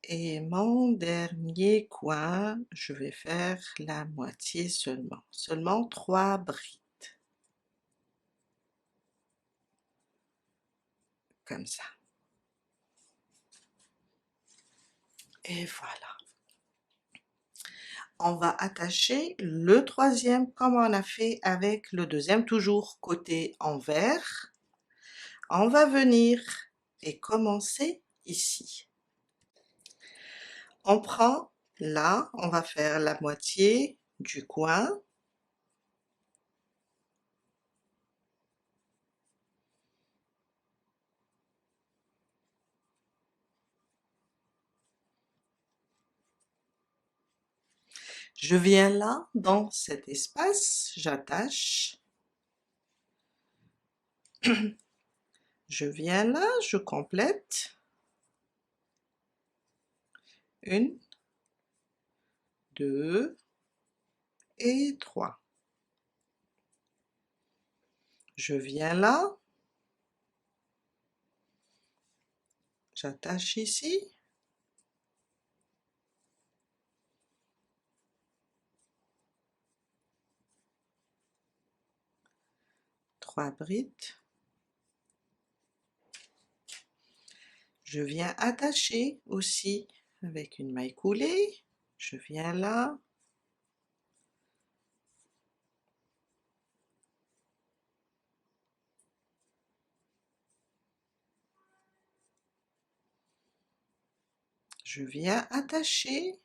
Et mon dernier coin, je vais faire la moitié seulement. Seulement 3 brides. Comme ça. Et voilà. On va attacher le troisième comme on a fait avec le deuxième, toujours côté envers. On va venir et commencer ici. On prend là, on va faire la moitié du coin. Je viens là, dans cet espace, j'attache. Je viens là, je complète. 1, 2, et 3. Je viens là, j'attache ici, 3 brides. Je viens attacher aussi avec une maille coulée, je viens là, je viens attacher,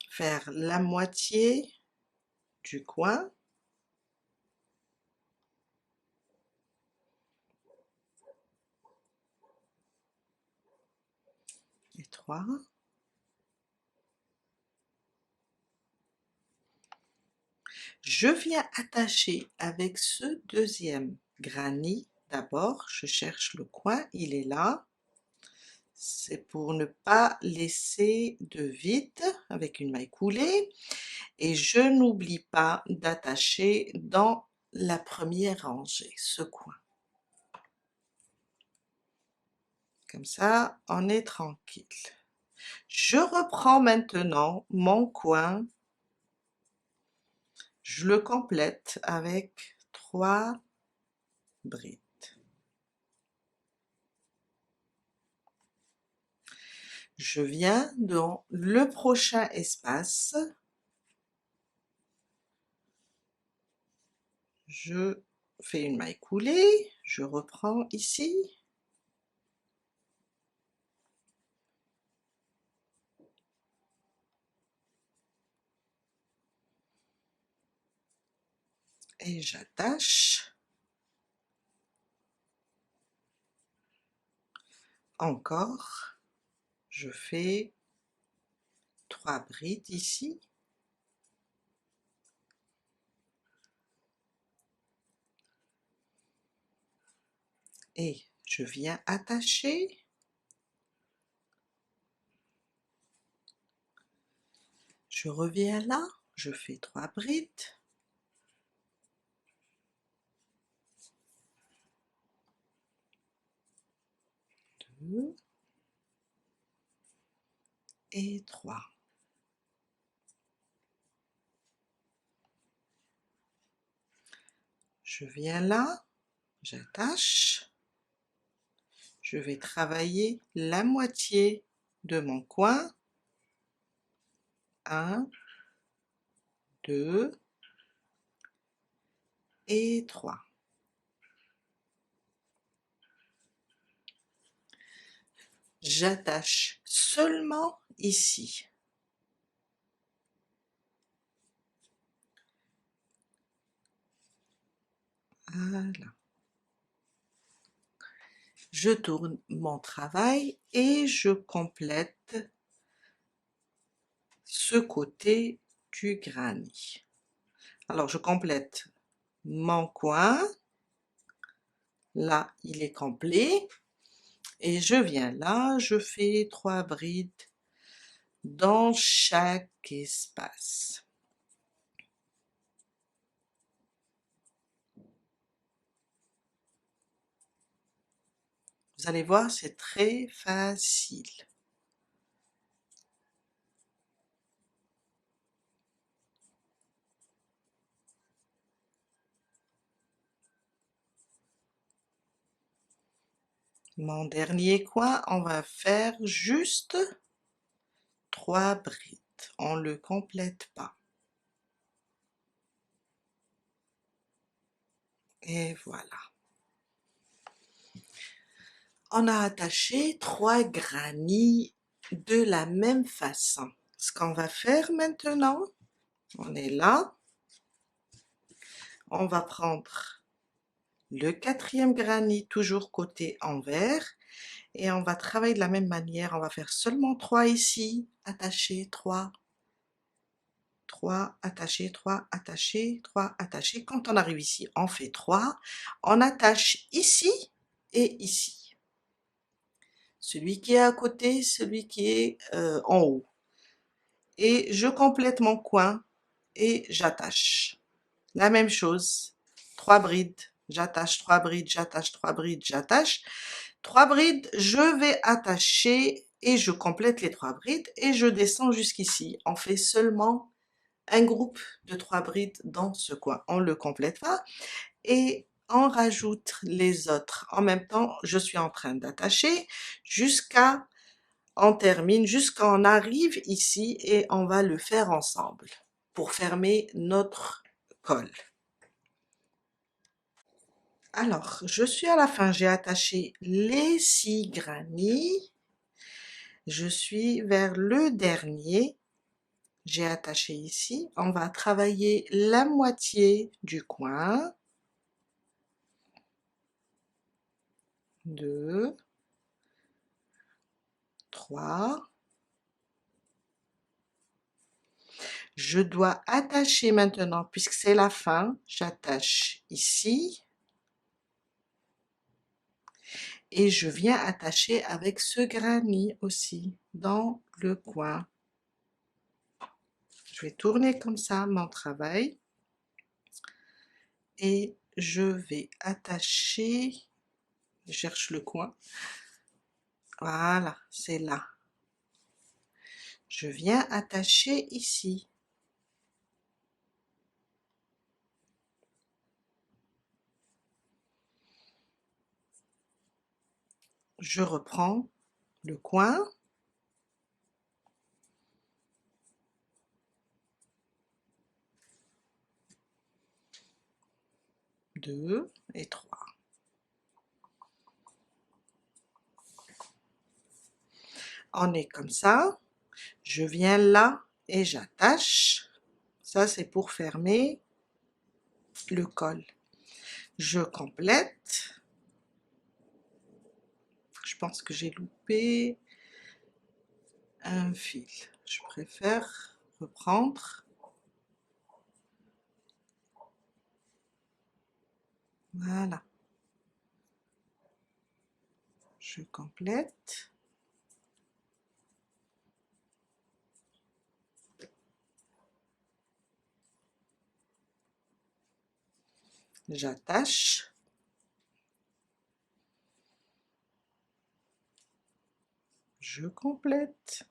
faire la moitié du coin, et 3. Je viens attacher avec ce deuxième granit. D'abord, je cherche le coin, il est là. C'est pour ne pas laisser de vide avec une maille coulée. Et je n'oublie pas d'attacher dans la première rangée, ce coin. Comme ça, on est tranquille. Je reprends maintenant mon coin. Je le complète avec 3 brides. Je viens dans le prochain espace, je fais une maille coulée, je reprends ici, et j'attache, encore, je fais 3 brides ici, et je viens attacher, je reviens là, je fais 3 brides, deux et 3. Je viens là, j'attache, je vais travailler la moitié de mon coin, 1, 2 et 3. J'attache seulement ici. Voilà. Je tourne mon travail et je complète ce côté du granit. Alors je complète mon coin, là il est complet, et je viens là, je fais 3 brides dans chaque espace. Vous allez voir, c'est très facile. Mon dernier coin, on va faire juste 3 brides, on ne le complète pas. Et voilà. On a attaché 3 granits de la même façon. Ce qu'on va faire maintenant, on est là, on va prendre le 4e granit, toujours côté envers, et on va travailler de la même manière. On va faire seulement 3 ici, attacher 3, 3, attacher 3, attacher 3, attacher. Quand on arrive ici, on fait 3, on attache ici et ici. celui qui est à côté, celui qui est en haut. Et je complète mon coin et j'attache. La même chose, 3 brides, j'attache 3 brides, j'attache 3 brides, j'attache. 3 brides, je vais attacher et je complète les 3 brides et je descends jusqu'ici. On fait seulement un groupe de 3 brides dans ce coin. On ne le complète pas et on rajoute les autres. En même temps, je suis en train d'attacher jusqu'à on termine, jusqu'à on arrive ici et on va le faire ensemble pour fermer notre col. Alors, je suis à la fin, j'ai attaché les 6 granny. Je suis vers le dernier. J'ai attaché ici. On va travailler la moitié du coin. 2, 3. Je dois attacher maintenant, puisque c'est la fin, j'attache ici. Et je viens attacher avec ce granny aussi, dans le coin. Je vais tourner comme ça mon travail. Et je vais attacher, je cherche le coin, voilà, c'est là. Je viens attacher ici. Je reprends le coin. 2 et 3. On est comme ça. Je viens là et j'attache. Ça, c'est pour fermer le col. Je complète. Je pense que j'ai loupé un fil. Je préfère reprendre. Voilà. Je complète. J'attache. Je complète.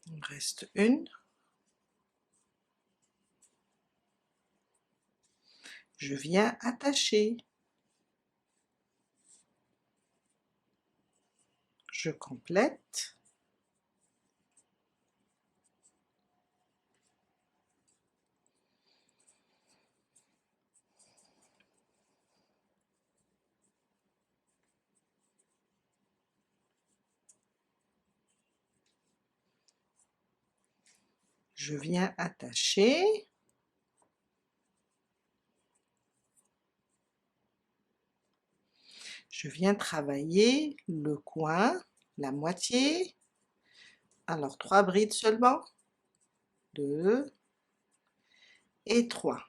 Il me reste une. Je viens attacher. Je complète. Je viens attacher. Je viens travailler le coin, la moitié. Alors 3 brides seulement. 2 et 3.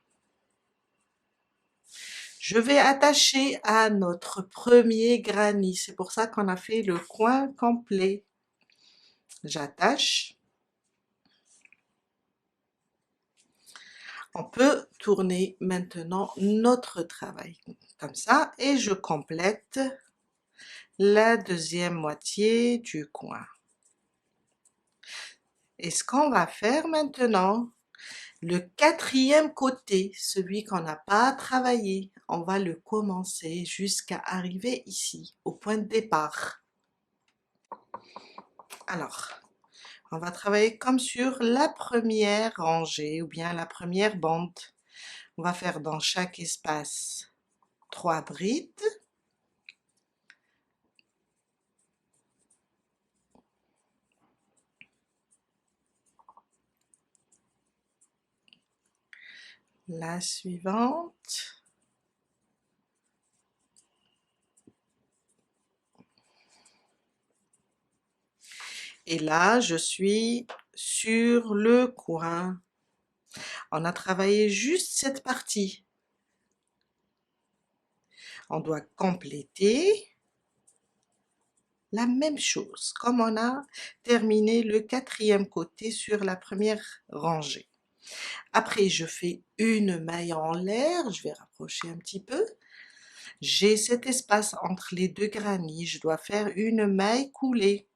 Je vais attacher à notre premier granny. C'est pour ça qu'on a fait le coin complet. J'attache. On peut tourner maintenant notre travail comme ça et je complète la deuxième moitié du coin. Et ce qu'on va faire maintenant, le quatrième côté, celui qu'on n'a pas travaillé, on va le commencer jusqu'à arriver ici, au point de départ. Alors, on va travailler comme sur la première rangée ou bien la première bande. On va faire dans chaque espace 3 brides. La suivante. Et là, je suis sur le coin. On a travaillé juste cette partie. On doit compléter la même chose, comme on a terminé le 4e côté sur la première rangée. Après, je fais une maille en l'air, je vais rapprocher un petit peu. J'ai cet espace entre les 2 granits, je dois faire une maille coulée,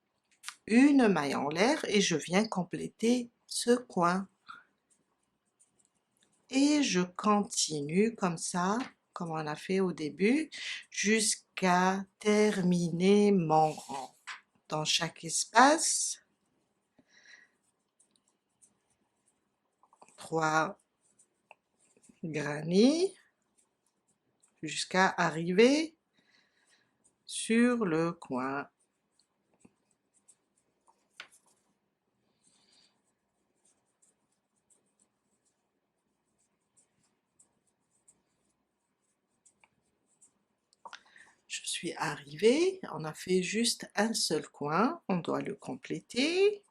une maille en l'air et je viens compléter ce coin. Et je continue comme ça, comme on a fait au début, jusqu'à terminer mon rang. Dans chaque espace, 3 granits jusqu'à arriver sur le coin. Je suis arrivée, on a fait juste un seul coin, on doit le compléter.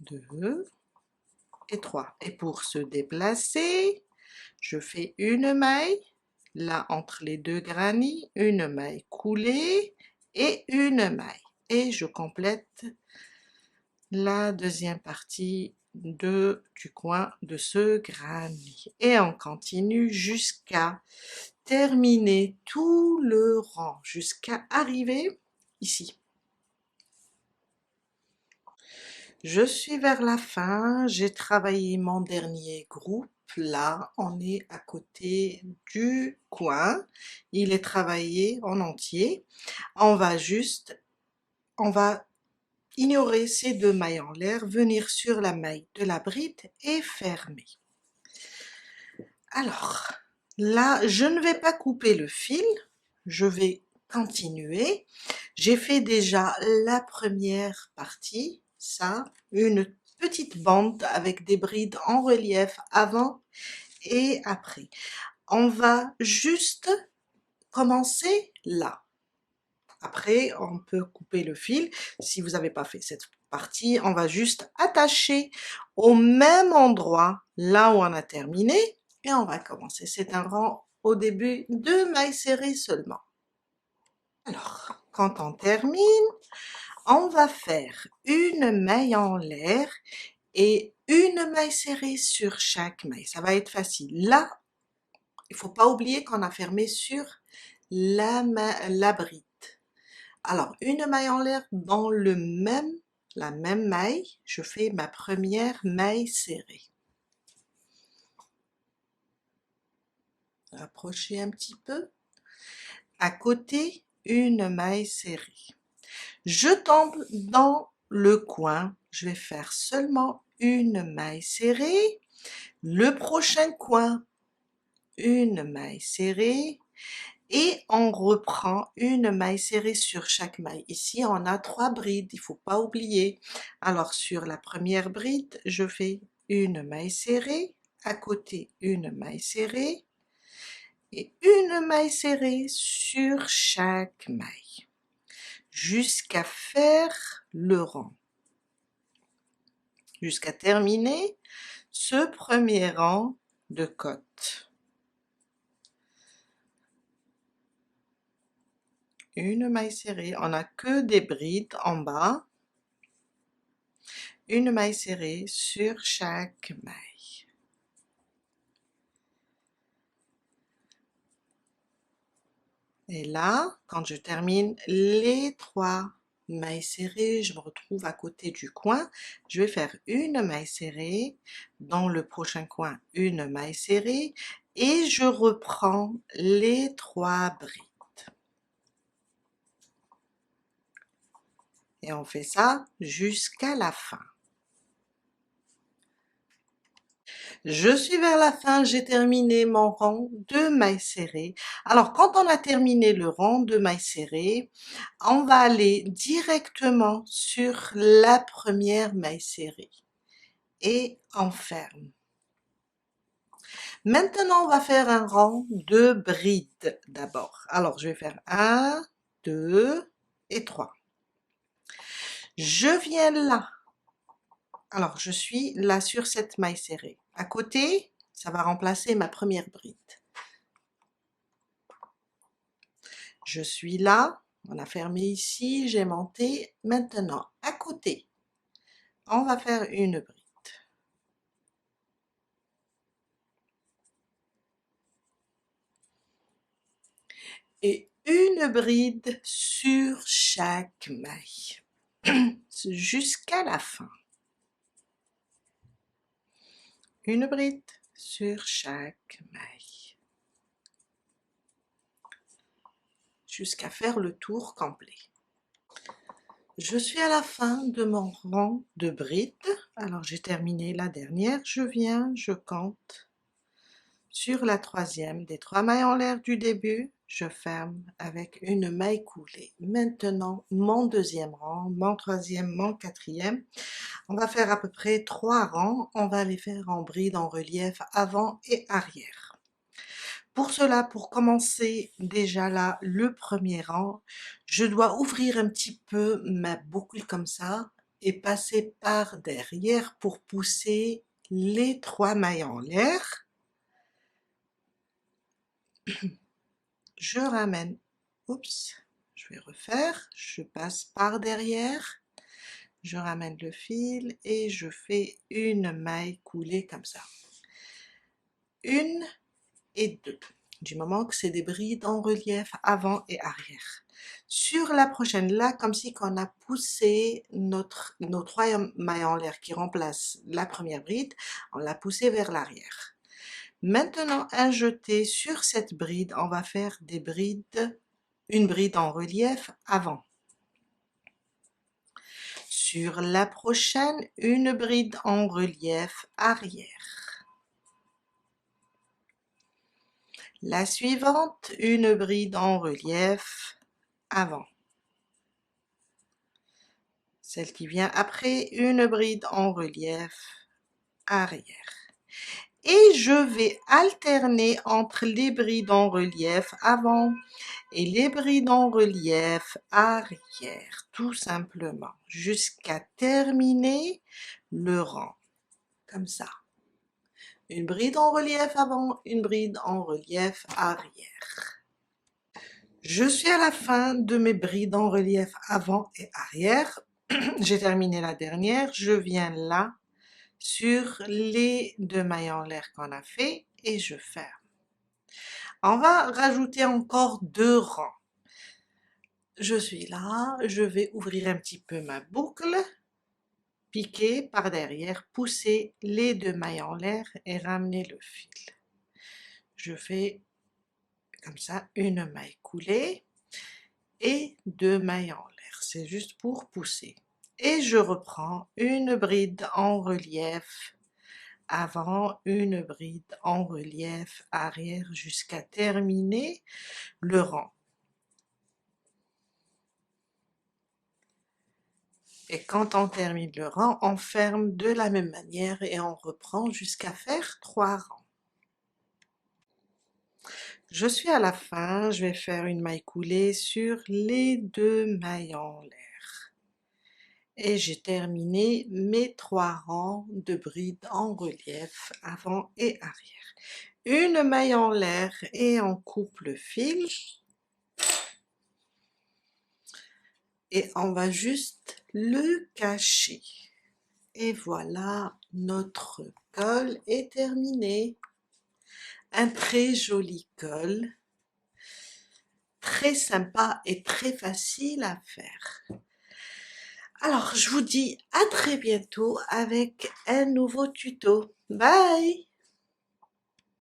2 et 3. Et pour se déplacer, je fais une maille, là entre les 2 granits, une maille coulée et une maille. Et je complète la deuxième partie du coin de ce granit. Et on continue jusqu'à terminer tout le rang, jusqu'à arriver ici. Je suis vers la fin, j'ai travaillé mon dernier groupe, là on est à côté du coin, il est travaillé en entier. On va ignorer ces 2 mailles en l'air, venir sur la maille de la bride et fermer. Alors, là je ne vais pas couper le fil, je vais continuer. J'ai fait déjà la première partie, ça, une petite bande avec des brides en relief avant et après. On va juste commencer là. Après, on peut couper le fil. Si vous n'avez pas fait cette partie, on va juste attacher au même endroit, là où on a terminé, et on va commencer. C'est un rang au début de mailles serrées seulement. Alors, quand on termine, on va faire une maille en l'air et une maille serrée sur chaque maille. Ça va être facile. Là, il faut pas oublier qu'on a fermé sur la bride. Alors, une maille en l'air dans la même maille, je fais ma première maille serrée. Rapprochez un petit peu. À côté, une maille serrée. Je tombe dans le coin, je vais faire seulement une maille serrée. Le prochain coin, une maille serrée. Et on reprend une maille serrée sur chaque maille. Ici, on a 3 brides, il ne faut pas oublier. Alors, sur la première bride, je fais une maille serrée, à côté une maille serrée, et une maille serrée sur chaque maille, jusqu'à faire le rang, jusqu'à terminer ce premier rang de côte. Une maille serrée, on n'a que des brides en bas, une maille serrée sur chaque maille. Et là, quand je termine les 3 mailles serrées, je me retrouve à côté du coin, je vais faire une maille serrée, dans le prochain coin une maille serrée, et je reprends les 3 brides. Et on fait ça jusqu'à la fin. Je suis vers la fin, j'ai terminé mon rang de mailles serrées. Alors, quand on a terminé le rang de mailles serrées, on va aller directement sur la première maille serrée et on ferme. Maintenant, on va faire un rang de brides d'abord. Alors, je vais faire 1, 2 et 3. Je viens là, Alors, je suis là sur cette maille serrée. À côté, ça va remplacer ma première bride. Je suis là, on a fermé ici, j'ai monté. Maintenant, à côté, on va faire une bride. Et une bride sur chaque maille, jusqu'à la fin. Une bride sur chaque maille, jusqu'à faire le tour complet. Je suis à la fin de mon rang de brides. Alors j'ai terminé la dernière, je viens, je compte sur la troisième des 3 mailles en l'air du début, je ferme avec une maille coulée. Maintenant mon deuxième rang, mon troisième, mon quatrième, on va faire à peu près 3 rangs, on va les faire en bride en relief avant et arrière. Pour cela, pour commencer déjà là le premier rang, je dois ouvrir un petit peu ma boucle comme ça et passer par derrière pour pousser les 3 mailles en l'air. Je ramène, oups, je vais refaire, je passe par derrière, je ramène le fil et je fais une maille coulée comme ça. Une et deux, du moment que c'est des brides en relief avant et arrière. Sur la prochaine, là, comme si qu'on a poussé nos 3 mailles en l'air qui remplacent la première bride, on l'a poussé vers l'arrière. Maintenant, un jeté sur cette bride, on va faire des brides, une bride en relief avant. Sur la prochaine, une bride en relief arrière. La suivante, une bride en relief avant. Celle qui vient après, une bride en relief arrière. Et je vais alterner entre les brides en relief avant et les brides en relief arrière, tout simplement, jusqu'à terminer le rang, comme ça. Une bride en relief avant, une bride en relief arrière. Je suis à la fin de mes brides en relief avant et arrière. J'ai terminé la dernière, je viens là, sur les 2 mailles en l'air qu'on a fait, et je ferme. On va rajouter encore 2 rangs. Je suis là, je vais ouvrir un petit peu ma boucle, piquer par derrière, pousser les 2 mailles en l'air et ramener le fil. Je fais comme ça une maille coulée et 2 mailles en l'air, c'est juste pour pousser. Et je reprends une bride en relief avant, une bride en relief arrière jusqu'à terminer le rang. Et quand on termine le rang, on ferme de la même manière et on reprend jusqu'à faire 3 rangs. Je suis à la fin, je vais faire une maille coulée sur les 2 mailles en l'air. Et j'ai terminé mes 3 rangs de brides en relief avant et arrière. Une maille en l'air et on coupe le fil. Et on va juste le cacher. Et voilà, notre col est terminé. Un très joli col, très sympa et très facile à faire. Alors, je vous dis à très bientôt avec un nouveau tuto. Bye!